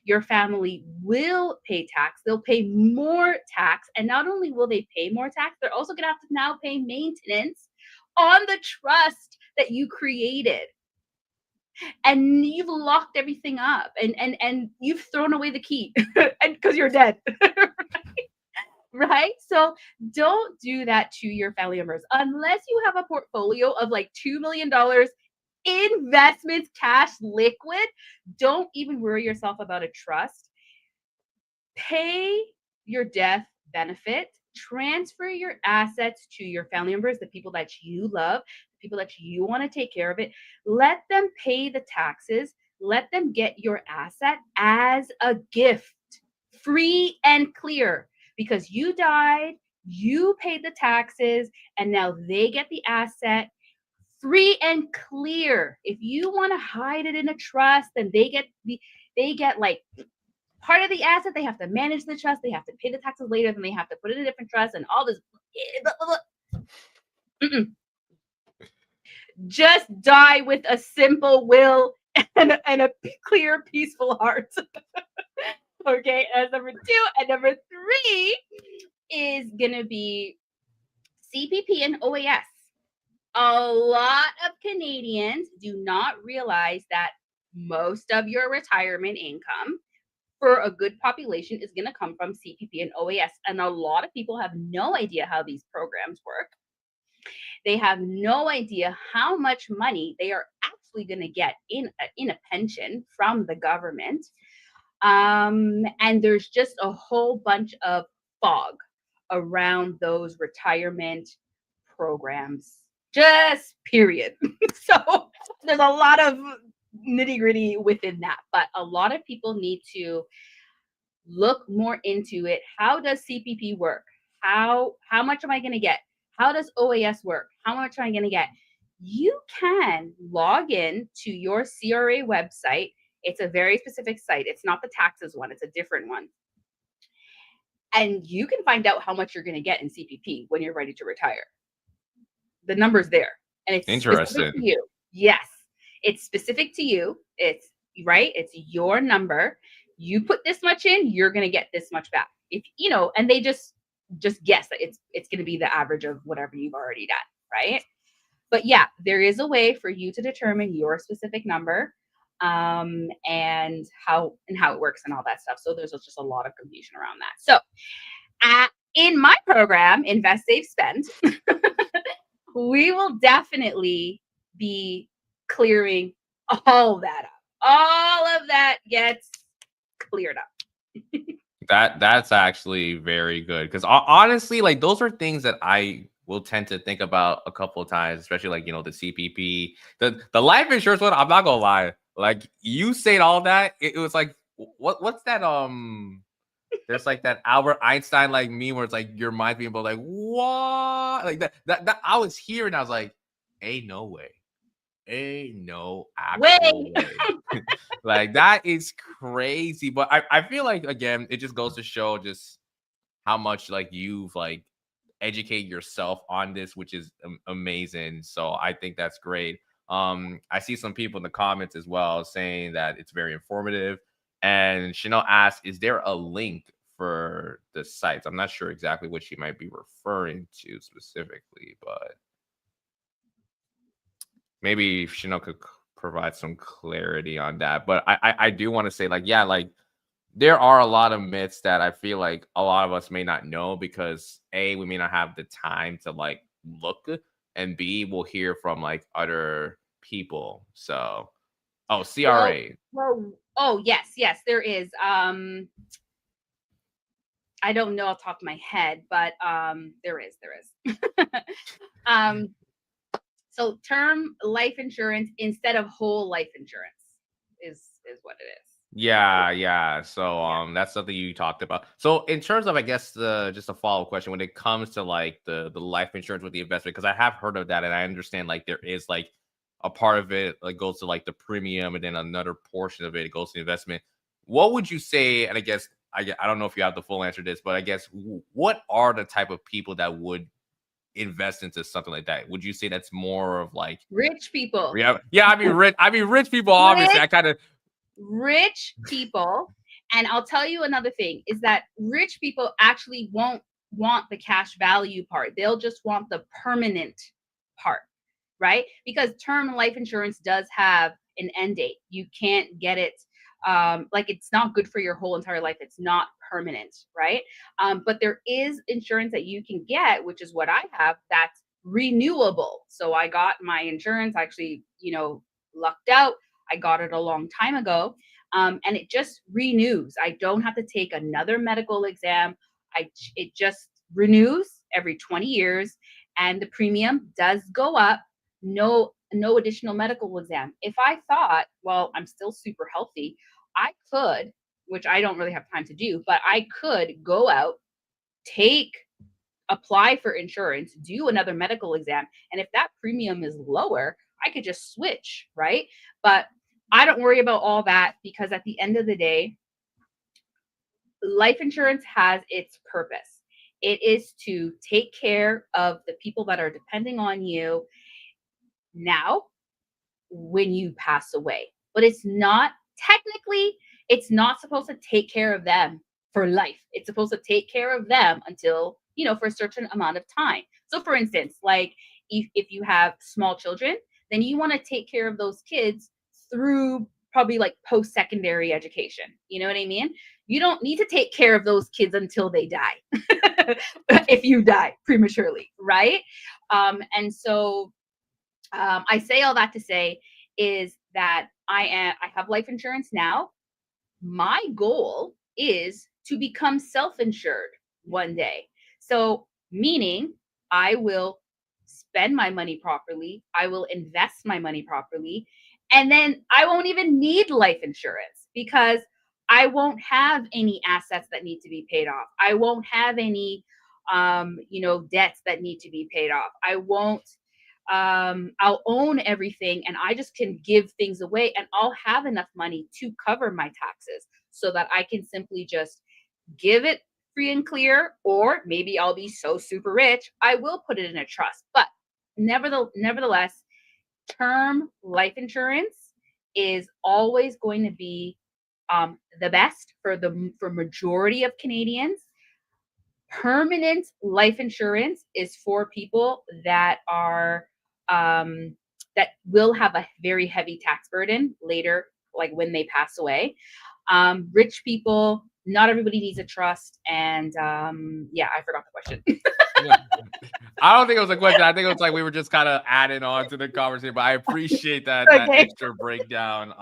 Your family will pay tax. They'll pay more tax. And not only will they pay more tax, they're also going to have to now pay maintenance on the trust that you created. And you've locked everything up and you've thrown away the key and because you're dead. Right? So don't do that to your family members unless you have a portfolio of like $2 million investments, cash, liquid. Don't even worry yourself about a trust. Pay your death benefit, transfer your assets to your family members, the people that you love, the people that you want to take care of it. Let them pay the taxes. Let them get your asset as a gift, free and clear, because you died, you paid the taxes, and now they get the asset free and clear. If you want to hide it in a trust, then they get like part of the asset. They have to manage the trust. They have to pay the taxes later. Then they have to put it in a different trust and all this. Mm-mm. Just die with a simple will and a clear, peaceful heart. Okay, as number 2. And number 3 is going to be CPP and OAS. A lot of Canadians do not realize that most of your retirement income for a good population is going to come from CPP and OAS. And a lot of people have no idea how these programs work. They have no idea how much money they are actually going to get in a pension from the government. And there's just a whole bunch of fog around those retirement programs, just period. So there's a lot of nitty gritty within that, but a lot of people need to look more into it. How does CPP work? How much am I going to get? How does OAS work? How much am I going to get? You can log in to your CRA website. It's a very specific site. It's not the taxes one, it's a different one. And you can find out how much you're going to get in CPP when you're ready to retire. The number's there and it's specific to Interesting. you. Yes, it's specific to you. It's right. It's your number. You put this much in, you're going to get this much back. If and they just guess that it's going to be the average of whatever you've already done, right? But yeah, there is a way for you to determine your specific number, and how it works and all that stuff. So there's just a lot of confusion around that. So in my program, Invest, Save, Spend, we will definitely be clearing all that up. All of that gets cleared up. That's actually very good because honestly, like those are things that I will tend to think about a couple of times, especially like the CPP, the life insurance one. I'm not gonna lie, like you said all that, it was like what's that there's like that Albert Einstein like meme where it's like your mind being like what like that I was here and I was like, ain't no way. Ain't no actual Way. way. Like that is crazy. But I feel like again, it just goes to show just how much like you've like educate yourself on this, which is amazing. So I think that's great. I see some people in the comments as well saying that it's very informative. And Chanel asks, is there a link for the sites? I'm not sure exactly what she might be referring to specifically, but maybe Chanel could provide some clarity on that. But I do want to say, like, yeah, like there are a lot of myths that I feel like a lot of us may not know because A, we may not have the time to like look, and B, we'll hear from like other people. So, oh, Well, CRA. well, Oh, yes, there is. I don't know off the top of my head, but there is. um, so term life insurance instead of whole life insurance is what it is. Yeah, yeah. So Yeah. that's something you talked about. So in terms of, I guess, the just a follow-up question when it comes to like the life insurance with the investment, because I have heard of that and I understand like there is like a part of it like goes to like the premium and then another portion of it goes to investment. What would you say? And I guess I don't know if you have the full answer to this, but I guess what are the type of people that would invest into something like that? Would you say that's more of like Rich people. yeah, yeah, I mean rich people, obviously. Rich I kind of rich people. And I'll tell you another thing is that rich people actually won't want the cash value part. They'll just want the permanent part, right? Because term life insurance does have an end date. You can't get it like it's not good for your whole entire life. It's not permanent, right? But there is insurance that you can get, which is what I have, that's renewable. So I got my insurance actually, lucked out. I got it a long time ago. And it just renews. I don't have to take another medical exam. It just renews every 20 years, and the premium does go up. No additional medical exam. If I thought, well, I'm still super healthy, I could, which I don't really have time to do, but I could go out, take apply for insurance, do another medical exam, and if that premium is lower, I could just switch, right? But I don't worry about all that because at the end of the day, life insurance has its purpose. It is to take care of the people that are depending on you now when you pass away. But it's not supposed to take care of them for life. It's supposed to take care of them until, for a certain amount of time. So for instance, like if you have small children, then you want to take care of those kids through probably like post-secondary education. You know what I mean? You don't need to take care of those kids until they die. If you die prematurely, right? And so I say all that to say is that I have life insurance now. My goal is to become self-insured one day. So meaning I will spend my money properly, I will invest my money properly, and then I won't even need life insurance because I won't have any assets that need to be paid off. I won't have any debts that need to be paid off. I'll own everything and I just can give things away and I'll have enough money to cover my taxes so that I can simply just give it free and clear, or maybe I'll be so super rich, I will put it in a trust. But nevertheless, term life insurance is always going to be the best for majority of Canadians. Permanent life insurance is for people that are that will have a very heavy tax burden later, like when they pass away. Rich people, not everybody needs a trust, and yeah, I forgot the question. yeah. I don't think it was a question. I think it was like we were just kind of adding on to the conversation, but I appreciate that Okay. extra breakdown.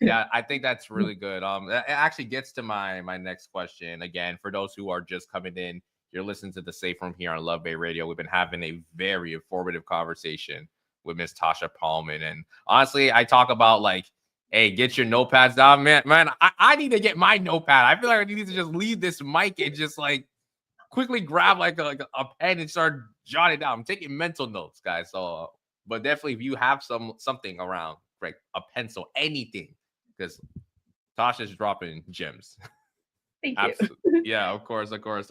Yeah, I think that's really good. It actually gets to my next question. Again, for those who are just coming in, you're listening to the Safe Room here on Love Bay Radio. We've been having a very informative conversation with Miss Tasha Palma, and honestly, I talk about like, hey, get your notepads down, man. Man, I need to get my notepad. I feel like I need to just leave this mic and just like quickly grab like a pen and start jotting down. I'm taking mental notes, guys. So, but definitely if you have something around, like a pencil, anything, because Tasha's dropping gems. Thank you. Absolutely, yeah, of course, of course.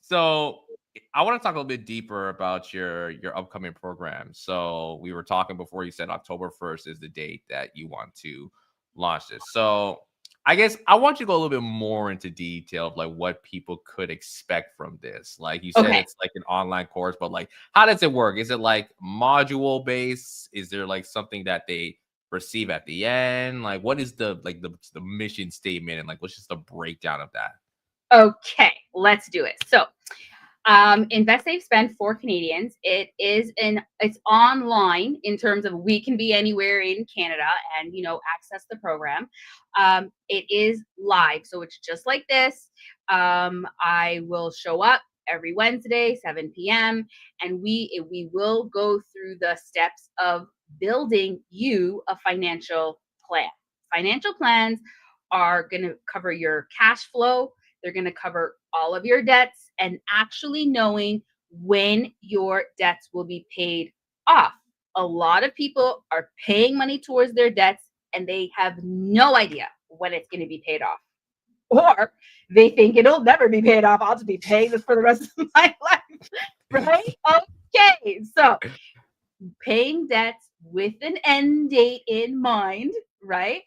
So I want to talk a little bit deeper about your upcoming program. So we were talking before. You said October 1st is the date that you want to launch this. So I guess I want you to go a little bit more into detail of like what people could expect from this. Like you said, Okay. it's like an online course, but like how does it work? Is it like module based? Is there like something that they receive at the end? Like what is the mission statement and like what's just the breakdown of that? Okay, let's do it. So Invest Save Spend for Canadians. It's online in terms of we can be anywhere in Canada and access the program. It is live, so it's just like this. I will show up every Wednesday, 7 p.m., and we will go through the steps of building you a financial plan. Financial plans are going to cover your cash flow. They're going to cover all of your debts and actually knowing when your debts will be paid off. A lot of people are paying money towards their debts and they have no idea when it's going to be paid off. Or they think it'll never be paid off. I'll just be paying this for the rest of my life. Right? Okay. So paying debts with an end date in mind, right?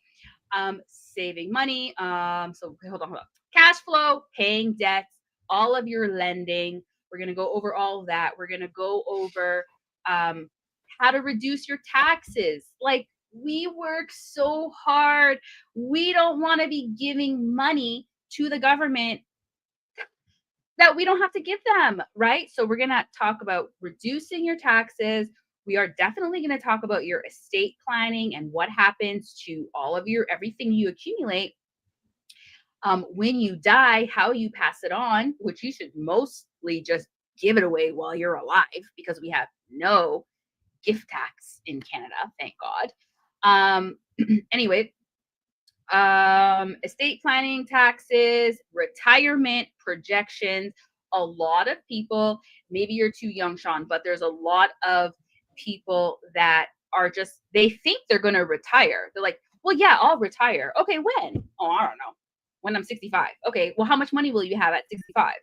Saving money. So okay, hold on. Cash flow, paying debts, all of your lending. We're gonna go over all of that. We're gonna go over how to reduce your taxes. Like we work so hard. We don't want to be giving money to the government that we don't have to give them, right? So we're going to talk about reducing your taxes. We are definitely going to talk about your estate planning and what happens to all of your everything you accumulate when you die, how you pass it on, which you should mostly just give it away while you're alive because we have no gift tax in Canada, thank God. Anyway, estate planning, taxes, retirement projections. A lot of people, maybe you're too young, Shon, but there's a lot of people that are just, they think they're going to retire. They're like, well, yeah, I'll retire. Okay, when? Oh, I don't know. When I'm 65. Okay, well, how much money will you have at 65?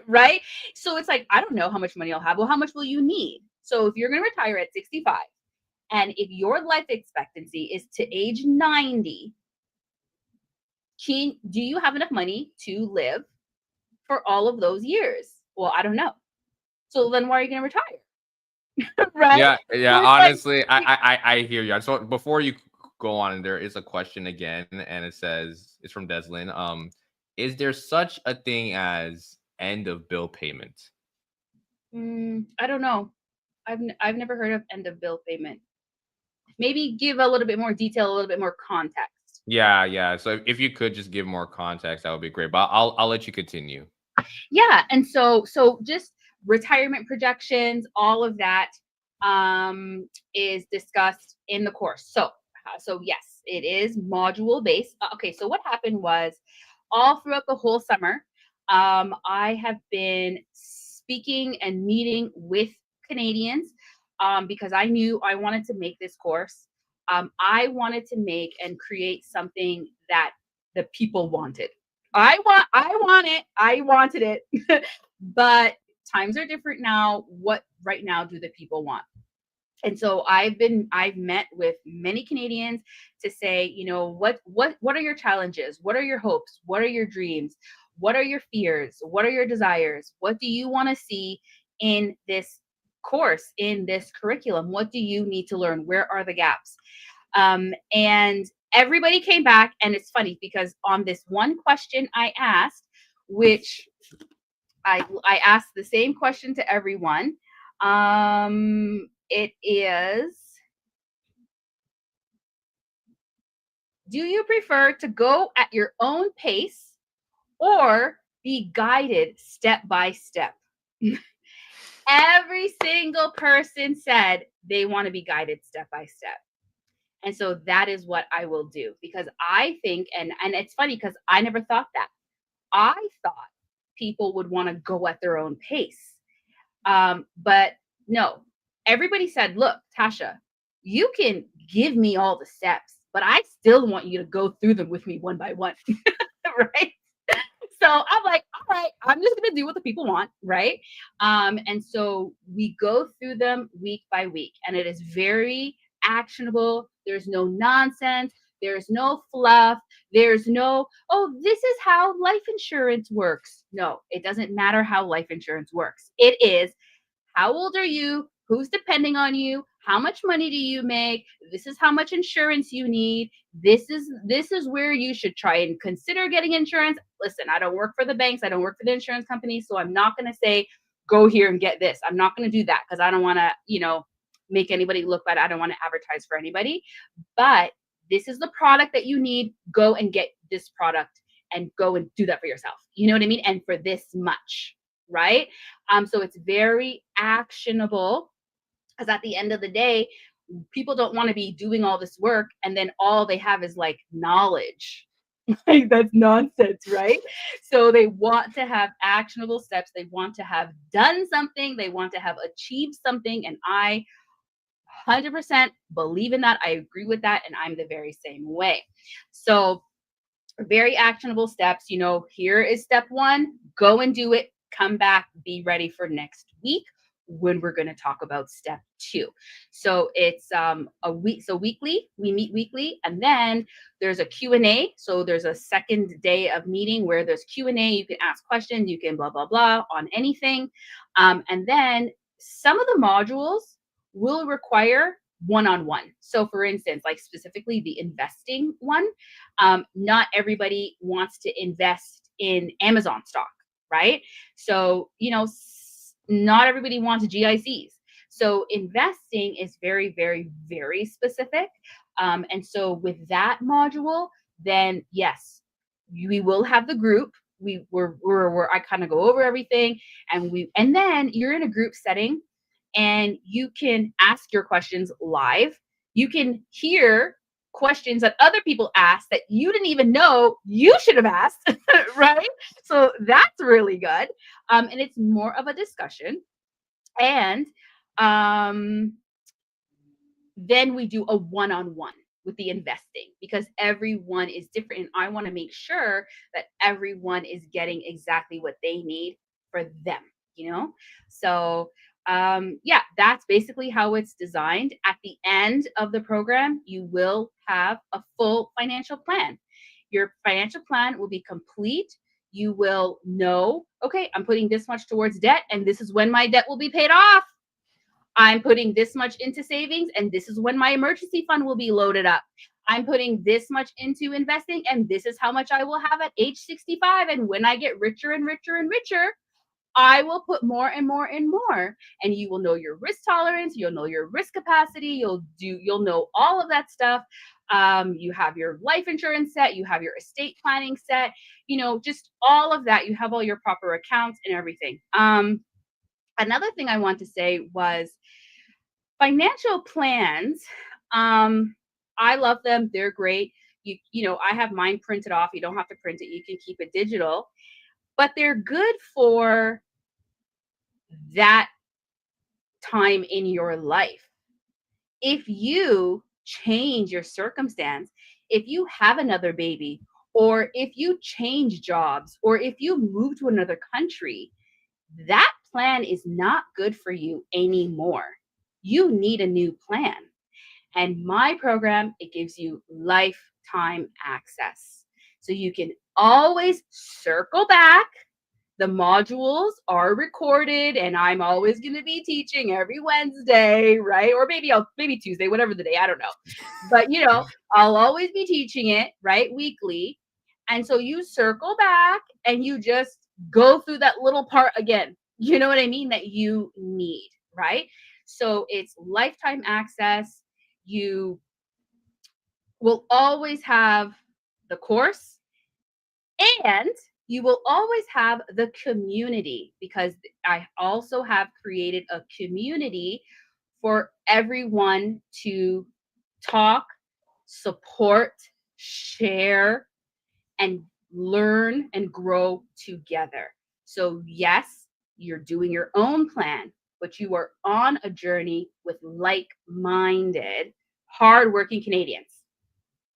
Right? So it's like, I don't know how much money I'll have. Well, how much will you need? So if you're going to retire at 65, and if your life expectancy is to age 90, do you have enough money to live for all of those years? Well, I don't know. So then why are you going to retire? Right? Yeah, yeah. So it's like, Honestly, I hear you. So before you go on, there is a question again, and it says it's from Deslin. Is there such a thing as end of bill payment? I don't know. I've never heard of end of bill payment. Maybe give a little bit more detail, a little bit more context. Yeah, yeah. So if you could just give more context, that would be great. But I'll let you continue. Yeah, and so just retirement projections, all of that is discussed in the course. So yes, it is module based. Okay, so what happened was all throughout the whole summer, I have been speaking and meeting with Canadians because I knew I wanted to make this course. I wanted to make and create something that the people wanted. I wanted it. But times are different now. What right now do the people want? And so I've met with many Canadians to say, what are your challenges? What are your hopes? What are your dreams? What are your fears? What are your desires? What do you want to see in this course, in this curriculum? What do you need to learn? Where are the gaps? And everybody came back, and it's funny because on this one question I asked, which I asked the same question to everyone. It is, do you prefer to go at your own pace or be guided step by step? Every single person said they want to be guided step by step. And so that is what I will do because I think, and it's funny because I never thought that. I thought people would want to go at their own pace. But no, everybody said, look, Tasha, you can give me all the steps, but I still want you to go through them with me one by one. Right? So I'm like, all right, I'm just going to do what the people want. Right. And so we go through them week by week, and it is very actionable. There's no nonsense. There's no fluff. There's no, oh, this is how life insurance works. No, it doesn't matter how life insurance works. It is, how old are you? Who's depending on you? How much money do you make? This is how much insurance you need. This is where you should try and consider getting insurance. Listen, I don't work for the banks, I don't work for the insurance companies, so I'm not going to say go here and get this. I'm not going to do that because I don't want to, make anybody look bad. I don't want to advertise for anybody. But this is the product that you need. Go and get this product and go and do that for yourself. You know what I mean? And for this much, right? So it's very actionable, because at the end of the day, people don't want to be doing all this work and then all they have is like knowledge. Like, that's nonsense, right? So they want to have actionable steps. They want to have done something. They want to have achieved something. And I 100% believe in that. I agree with that. And I'm the very same way. So very actionable steps. Here is step one, go and do it, come back, be ready for next week when we're going to talk about step two. So it's a week. So weekly, we meet weekly, and then there's a Q&A. So there's a second day of meeting where there's Q&A. You can ask questions, you can blah, blah, blah on anything. And then some of the modules will require one-on-one. So for instance, like specifically the investing one, not everybody wants to invest in Amazon stock, right? So, not everybody wants GICs. So investing is very, very, very specific. And so with that module, then yes, we will have the group. I kind of go over everything, and then you're in a group setting and you can ask your questions live. You can hear questions that other people asked that you didn't even know you should have asked, right? So that's really good. And it's more of a discussion. And then we do a one-on-one with the investing, because everyone is different. And I want to make sure that everyone is getting exactly what they need for them. So yeah, that's basically how it's designed. At the end of the program, you will have a full financial plan. Your financial plan will be complete. You will know, okay, I'm putting this much towards debt, and this is when my debt will be paid off. I'm putting this much into savings, and this is when my emergency fund will be loaded up. I'm putting this much into investing, and this is how much I will have at age 65. And when I get richer and richer and richer, I will put more and more and more. And you will know your risk tolerance, you'll know your risk capacity, you'll know all of that stuff. You have your life insurance set, you have your estate planning set, just all of that. You have all your proper accounts and everything. Another thing I want to say was financial plans. I love them. They're great. I have mine printed off. You don't have to print it. You can keep it digital, but they're good for that time in your life. If you change your circumstance, if you have another baby, or if you change jobs, or if you move to another country, that plan is not good for you anymore. You need a new plan. And my program, it gives you lifetime access. So you can always circle back. The modules are recorded, and I'm always going to be teaching every Wednesday, right? Or maybe Tuesday, whatever the day, I don't know. But I'll always be teaching it, right? Weekly. And so you circle back and you just go through that little part again. You know what I mean? That you need, right? So it's lifetime access. You will always have the course, and you will always have the community, because I also have created a community for everyone to talk, support, share, and learn and grow together. So yes, you're doing your own plan, but you are on a journey with like-minded, hardworking Canadians,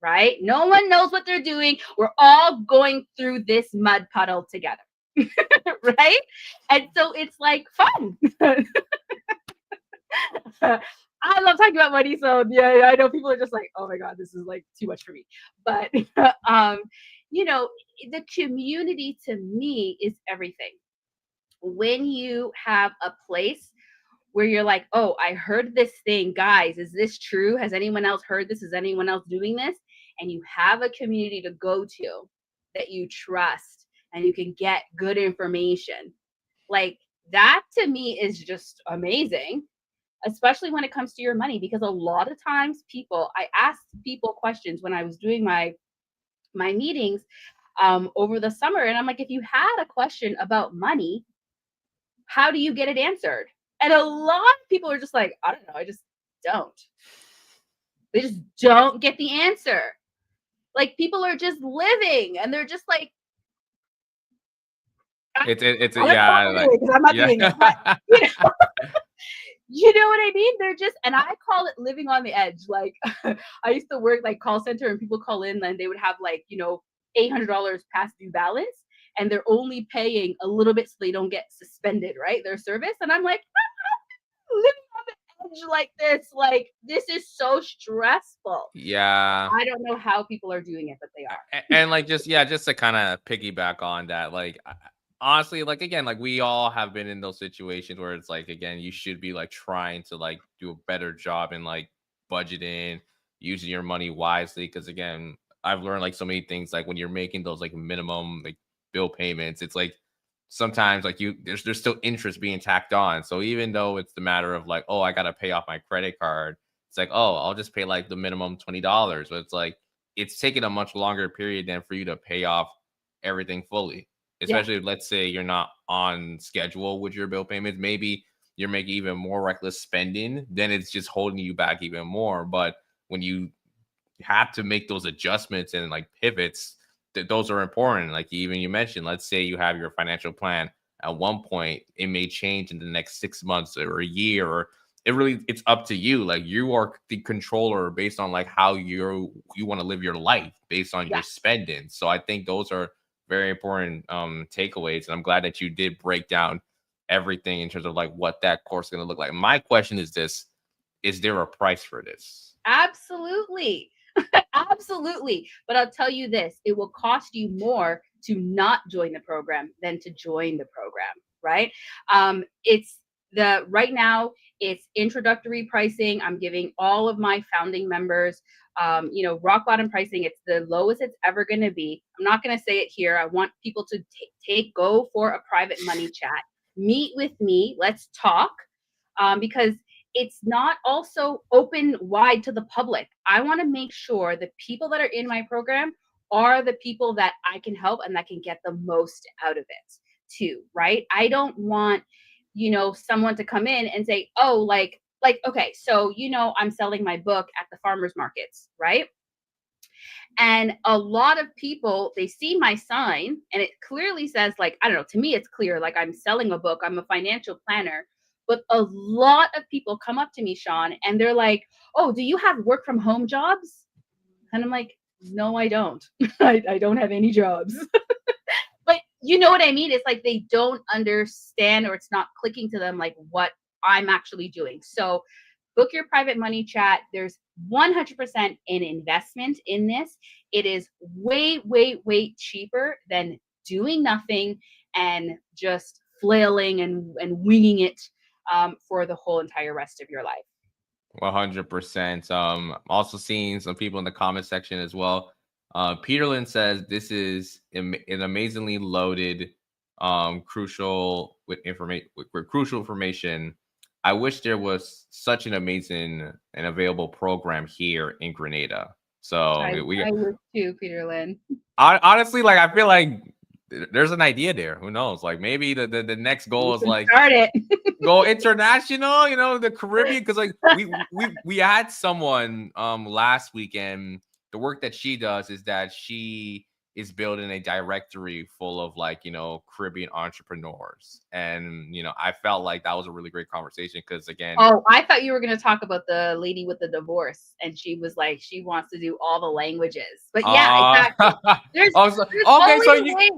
right? No one knows what they're doing. We're all going through this mud puddle together, right? And so it's like fun. I love talking about money, so yeah, I know people are just like, oh my god, this is like too much for me. But the community to me is everything. When you have a place where you're like, oh, I heard this thing, guys, is this true? Has anyone else heard this? Is anyone else doing this? and you have a community to go to that you trust and you can get good information, like that to me is just amazing, especially when it comes to your money. Because a lot of times I asked people questions when I was doing my meetings over the summer, and I'm like, if you had a question about money, how do you get it answered? And a lot of people are just like, I don't know, I just don't. They just don't get the answer. Like people are just living and they're just like, It's I don't know what yeah, they're like doing because I'm not yeah. doing it. But you know, you know what I mean? They're just, and I call it living on the edge. Like I used to work like call center, and people call in and they would have like, $800 past due balance, and they're only paying a little bit so they don't get suspended, right? Their service. And I'm like, living on the edge like this. Like this is so stressful. Yeah. I don't know how people are doing it, but they are. And like just to kind of piggyback on that, like honestly, like again, like we all have been in those situations where it's like again, you should be like trying to like do a better job in like budgeting, using your money wisely. Because again, I've learned like so many things, like when you're making those like minimum like bill payments, it's like sometimes like there's still interest being tacked on. So even though it's the matter of like, oh, I gotta pay off my credit card, it's like, oh, I'll just pay like the minimum $20. But it's like it's taking a much longer period than for you to pay off everything fully. Yeah. Especially if, let's say you're not on schedule with your bill payments. Maybe you're making even more reckless spending, then it's just holding you back even more. But when you have to make those adjustments and like pivots, those are important. Like even you mentioned, let's say you have your financial plan. At one point, it may change in the next 6 months or a year, or it's up to you. Like you are the controller based on like how you want to live your life based on Yeah. your spending. So I think those are very important takeaways, and I'm glad that you did break down everything in terms of like what that course is going to look like. My question is this: is there a price for this? Absolutely. Absolutely. But I'll tell you this, it will cost you more to not join the program than to join the program, right? It's the right now it's introductory pricing. I'm giving all of my founding members rock bottom pricing. It's the lowest it's ever going to be. I'm not going to say it here. I want people to go for a private money chat. Meet with me. Let's talk. Because it's not also open wide to the public. I want to make sure the people that are in my program are the people that I can help and that can get the most out of it too, right? I don't want, someone to come in and say, "Oh, okay, so I'm selling my book at the farmers markets, right?" And a lot of people, they see my sign and it clearly says, like, I don't know, to me, it's clear, like I'm selling a book, I'm a financial planner. But a lot of people come up to me, Shon, and they're like, "Oh, do you have work from home jobs?" And I'm like, "No, I don't. I don't have any jobs." But you know what I mean? It's like they don't understand, or it's not clicking to them like what I'm actually doing. So book your private money chat. There's 100% an investment in this. It is way, way, way cheaper than doing nothing and just flailing and winging it for the whole entire rest of your life. 100%. Also seeing some people in the comment section as well. Peterlin says this is an amazingly loaded, crucial with information. With crucial information. I wish there was such an amazing and available program here in Grenada. So I wish too, Peter Lynn. honestly, like I feel like there's an idea there. Who knows? Like maybe the next goal You is can like start it. go international, the Caribbean, because like we had someone last weekend. The work that she does is that she is building a directory full of like Caribbean entrepreneurs, and I felt like that was a really great conversation because again, Oh, I thought you were going to talk about the lady with the divorce, and she was like, she wants to do all the languages. But yeah, exactly. There's okay, so always ways.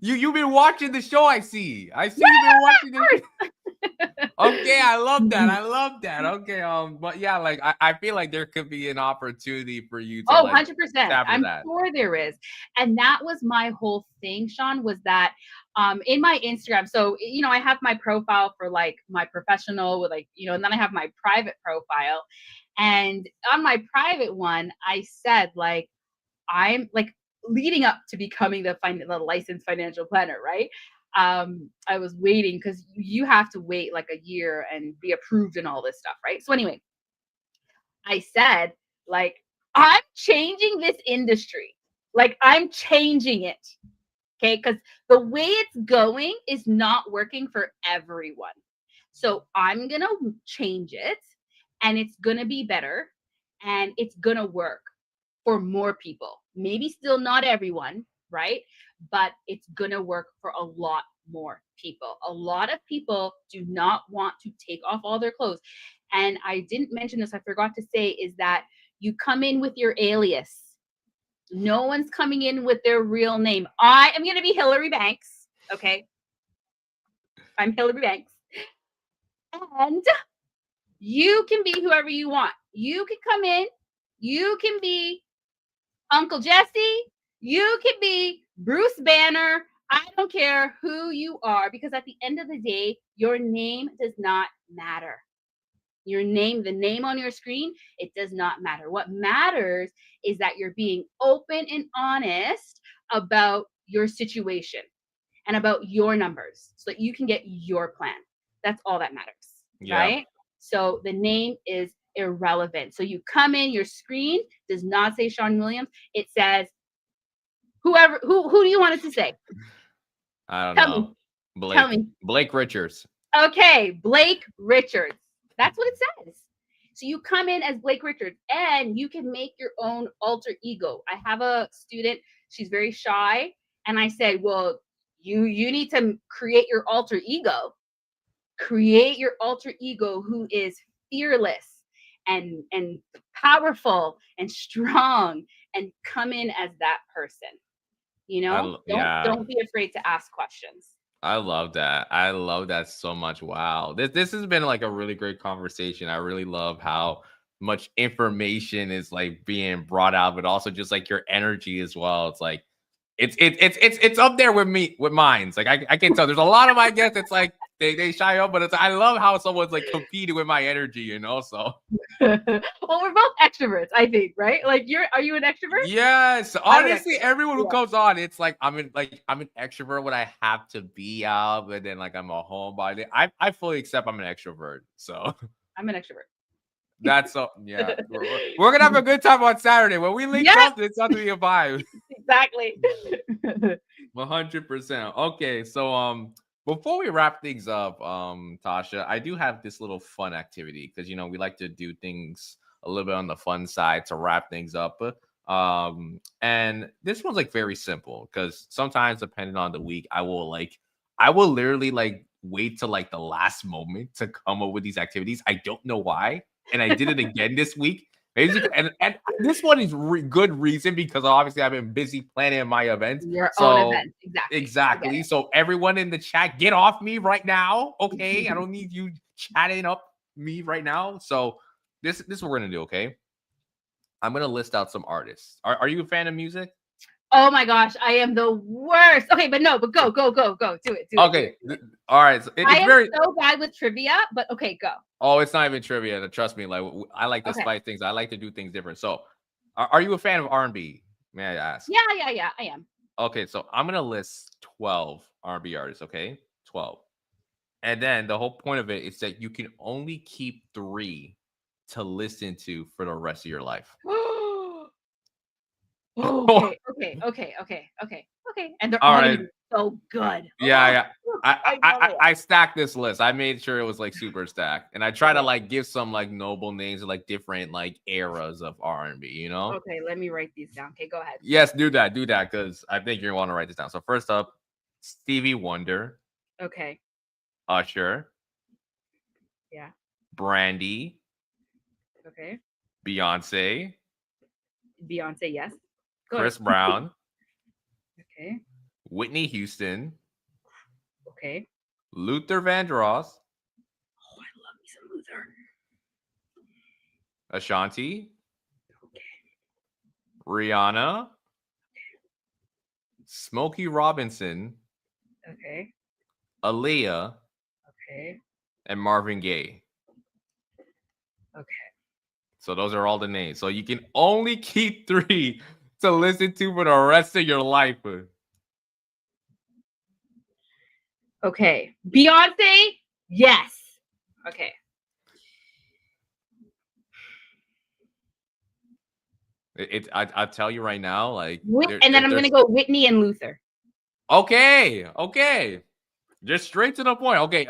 you've been watching the show. I see you've been watching Yeah, the. Okay, I love that. I love that. Okay, but yeah, like I feel like there could be an opportunity for you to oh, like 100%. tap into I'm that. sure there is. And that was my whole thing, Shon, was that in my Instagram, so I have my profile for like my professional with like, and then I have my private profile. And on my private one, I said like, I'm like leading up to becoming the licensed financial planner, right? I was waiting because you have to wait like a year and be approved and all this stuff, right? So anyway, I said, like, I'm changing this industry. Like, I'm changing it. Okay. Because the way it's going is not working for everyone. So I'm going to change it and it's going to be better and it's going to work for more people. Maybe still not everyone, right? But it's going to work for a lot more people. A lot of people do not want to take off all their clothes. And I didn't mention this, I forgot to say, is that you come in with your alias. No one's coming in with their real name. I am going to be Hillary Banks. Okay. I'm Hillary Banks. And you can be whoever you want. You can come in. You can be Uncle Jesse. You can be Bruce Banner. I don't care who you are, because at the end of the day, your name does not matter. Your name, the name on your screen, it does not matter. What matters is that you're being open and honest about your situation and about your numbers so that you can get your plan. That's all that matters, Yeah. right? So the name is irrelevant. So you come in, your screen does not say Shon Williams. It says whoever, who do you want it to say? I don't Tell me. know. Tell Blake. me. Blake Richards. Okay, Blake Richards. That's what it says. So you come in as Blake Richards and you can make your own alter ego. I have a student, she's very shy, and I said, "Well, you need to create your alter ego. Create your alter ego who is fearless and powerful and strong, and come in as that person. You know? Yeah. Don't be afraid to ask questions." I love that. I love that so much. Wow. This has been like a really great conversation. I really love how much information is like being brought out, but also just like your energy as well. It's like it's up there with me with mines. Like I can tell there's a lot of my guests. It's like they shy up, but it's I love how someone's like competing with my energy, you know. So Well, we're both extroverts, I think, right? Like, are you an extrovert? yes, I'm an honestly, extrovert. everyone who Yeah, comes on, it's like I'm an extrovert when I have to be out, but then like I'm a homebody. I fully accept I'm an extrovert. So I'm an extrovert. that's so yeah. We're gonna have a good time on Saturday. When we link Yes, up, it's not to be a vibe. exactly. 100%. Okay, so before we wrap things up, Tasha, I do have this little fun activity because we like to do things a little bit on the fun side to wrap things up. And this one's like very simple because sometimes depending on the week, I will literally like wait till like the last moment to come up with these activities. I don't know why. And I did it again this week. Basically, and this one is good reason because obviously I've been busy planning my events. Your own So event. Exactly. I get exactly. So everyone in the chat, get off me right now. Okay. I don't need you chatting up me right now. So this is what we're gonna do, okay? I'm gonna list out some artists. Are you a fan of music? Oh my gosh, I am the worst. Okay, but no, but go, go, go, go. Do it, do it, do Okay. it. Do it. All right. So I it's am very so bad with trivia, but okay, go. oh, it's not even trivia. Trust me. Like I like to Okay. spice things. I like to do things different. So are you a fan of R&B? May I ask? Yeah, yeah, yeah, I am. Okay, so I'm gonna list 12 R&B artists, okay? 12. And then the whole point of it is that you can only keep 3 to listen to for the rest of your life. Okay, okay, okay, okay, okay, okay. And they're All all gonna right. be so good. Yeah, Oh, yeah. I, I I love I it. I stacked this list. I made sure it was like super stacked, and I try to Okay, like give some like noble names of like different like eras of R&B. okay, let me write these down. Okay, go ahead. Yes, do that, because I think you're want to write this down. So first up, Stevie Wonder, Okay, Usher, yeah, Brandy, okay. Beyonce, Beyonce, yes. Go ahead. Chris Brown, Okay, Whitney Houston, okay. Luther Vandross, Oh, I love me some Luther. Ashanti, Okay, Rihanna, Smokey Robinson, okay, Aaliyah, okay, and Marvin Gaye. okay. So those are all the names. So you can only keep 3 to listen to for the rest of your life? Okay. Beyonce? Yes. Okay. I'll tell you right now, like And then I'm gonna go Whitney and Luther. okay. Just straight to the point. Okay.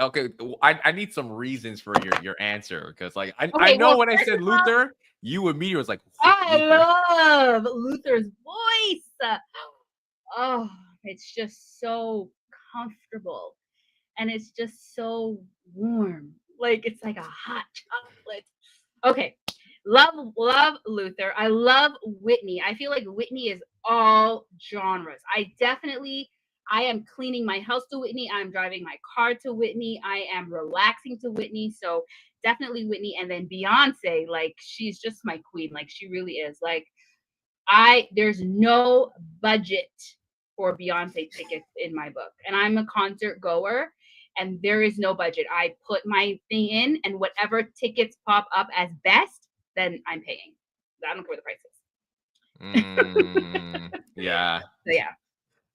I need some reasons for your answer because like I Okay, know well, when I first said of all, Luther, you immediately was like Luther. I love Luther's voice. Oh, it's just so comfortable and it's just so warm. Like it's like a hot chocolate. Okay. Love Luther. I love Whitney. I feel like Whitney is all genres. I am cleaning my house to Whitney. I'm driving my car to Whitney. I am relaxing to Whitney. So definitely Whitney. And then Beyonce, like she's just my queen. Like she really is. Like there's no budget for Beyonce tickets in my book. And I'm a concert goer and there is no budget. I put my thing in and whatever tickets pop up as best, then I'm paying. I don't care what the price is. Yeah. So yeah.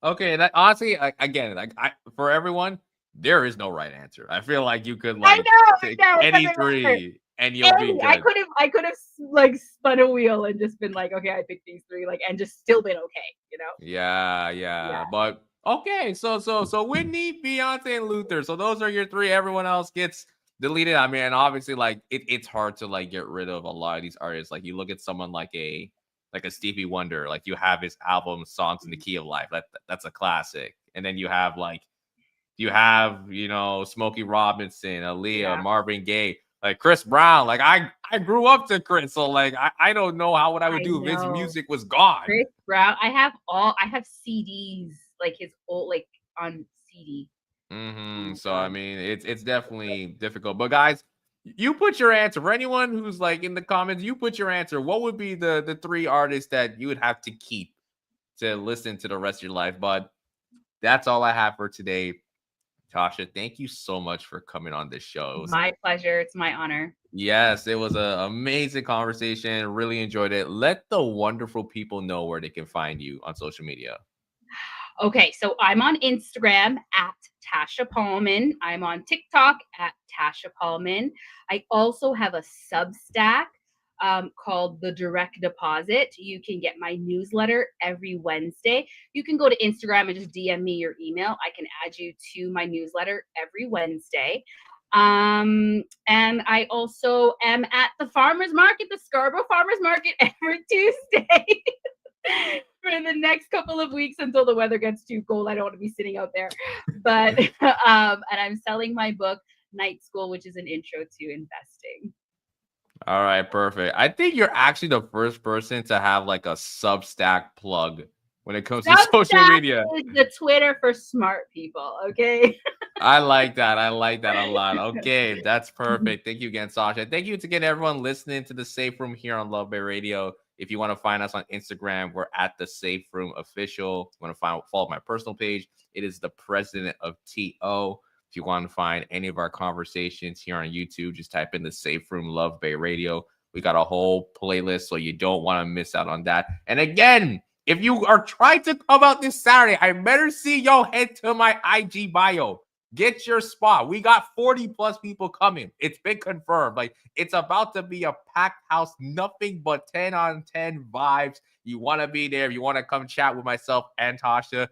Okay, that honestly, again, like for everyone, there is no right answer. I feel like you could I like know, take I know. It any doesn't matter. three and you'll be I good. could have like spun a wheel and just been like, okay, I picked these three, like, and just still been okay, you know? Yeah. Yeah. But okay, so Whitney, Beyonce, and Luther. So those are your three. Everyone else gets deleted. I mean, and obviously, like it's hard to like get rid of a lot of these artists. Like you look at someone like a Stevie Wonder, like you have his album Songs in the Key of Life. That's a classic. And then you have Smokey Robinson, Aaliyah, Yeah. Marvin Gaye, like Chris Brown. Like I grew up to Chris, so like I don't know what I would I do if his know. music was gone. Chris Brown. I have CDs, like his old, like on CD. Oh my So I god. mean, it's definitely difficult. But guys, you put your answer. For anyone who's like in the comments, you put your answer. What would be the three artists that you would have to keep to listen to the rest of your life? But that's all I have for today. Tasha, thank you so much for coming on this show. It was My pleasure. It's my honor. Yes, it was an amazing conversation. Really enjoyed it. Let the wonderful people know where they can find you on social media. Okay, so I'm on Instagram at Tasha Palman. I'm on TikTok at Tasha Palman. I also have a Substack called The Direct Deposit. You can get my newsletter every Wednesday. You can go to Instagram and just DM me your email. I can add you to my newsletter every Wednesday. And I also am at the farmers market, the Scarborough Farmers Market, every Tuesday. For the next couple of weeks until the weather gets too cold. I don't want to be sitting out there. But and I'm selling my book, Night School, which is an intro to investing. All right, perfect. I think you're actually the first person to have like a Substack plug when it comes to social Substack media. is the Twitter for smart people, okay? I like that. I like that a lot. Okay, that's perfect. Thank you again, Sasha. Thank you again, everyone listening to the Safe Room here on Love Bay Radio. If you want to find us on Instagram, we're at the Safe Room Official. If you want to follow my personal page, it is the President of TO. If you want to find any of our conversations here on YouTube, just type in the Safe Room Love Bay Radio. We got a whole playlist, so you don't want to miss out on that. And again, if you are trying to come out this Saturday, I better see y'all head to my IG bio. Get your spot. We got 40 plus people coming. It's been confirmed. Like it's about to be a packed house, nothing but 10 on 10 vibes. You want to be there. If you want to come chat with myself and Tasha,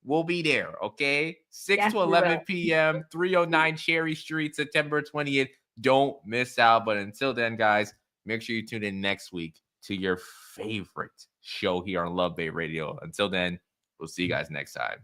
we'll be there. Okay. 6 Yes, to we 11 will. p.m., 309 Cherry Street, September 20th. Don't miss out. But until then, guys, make sure you tune in next week to your favorite show here on Love Bay Radio. Until then, we'll see you guys next time.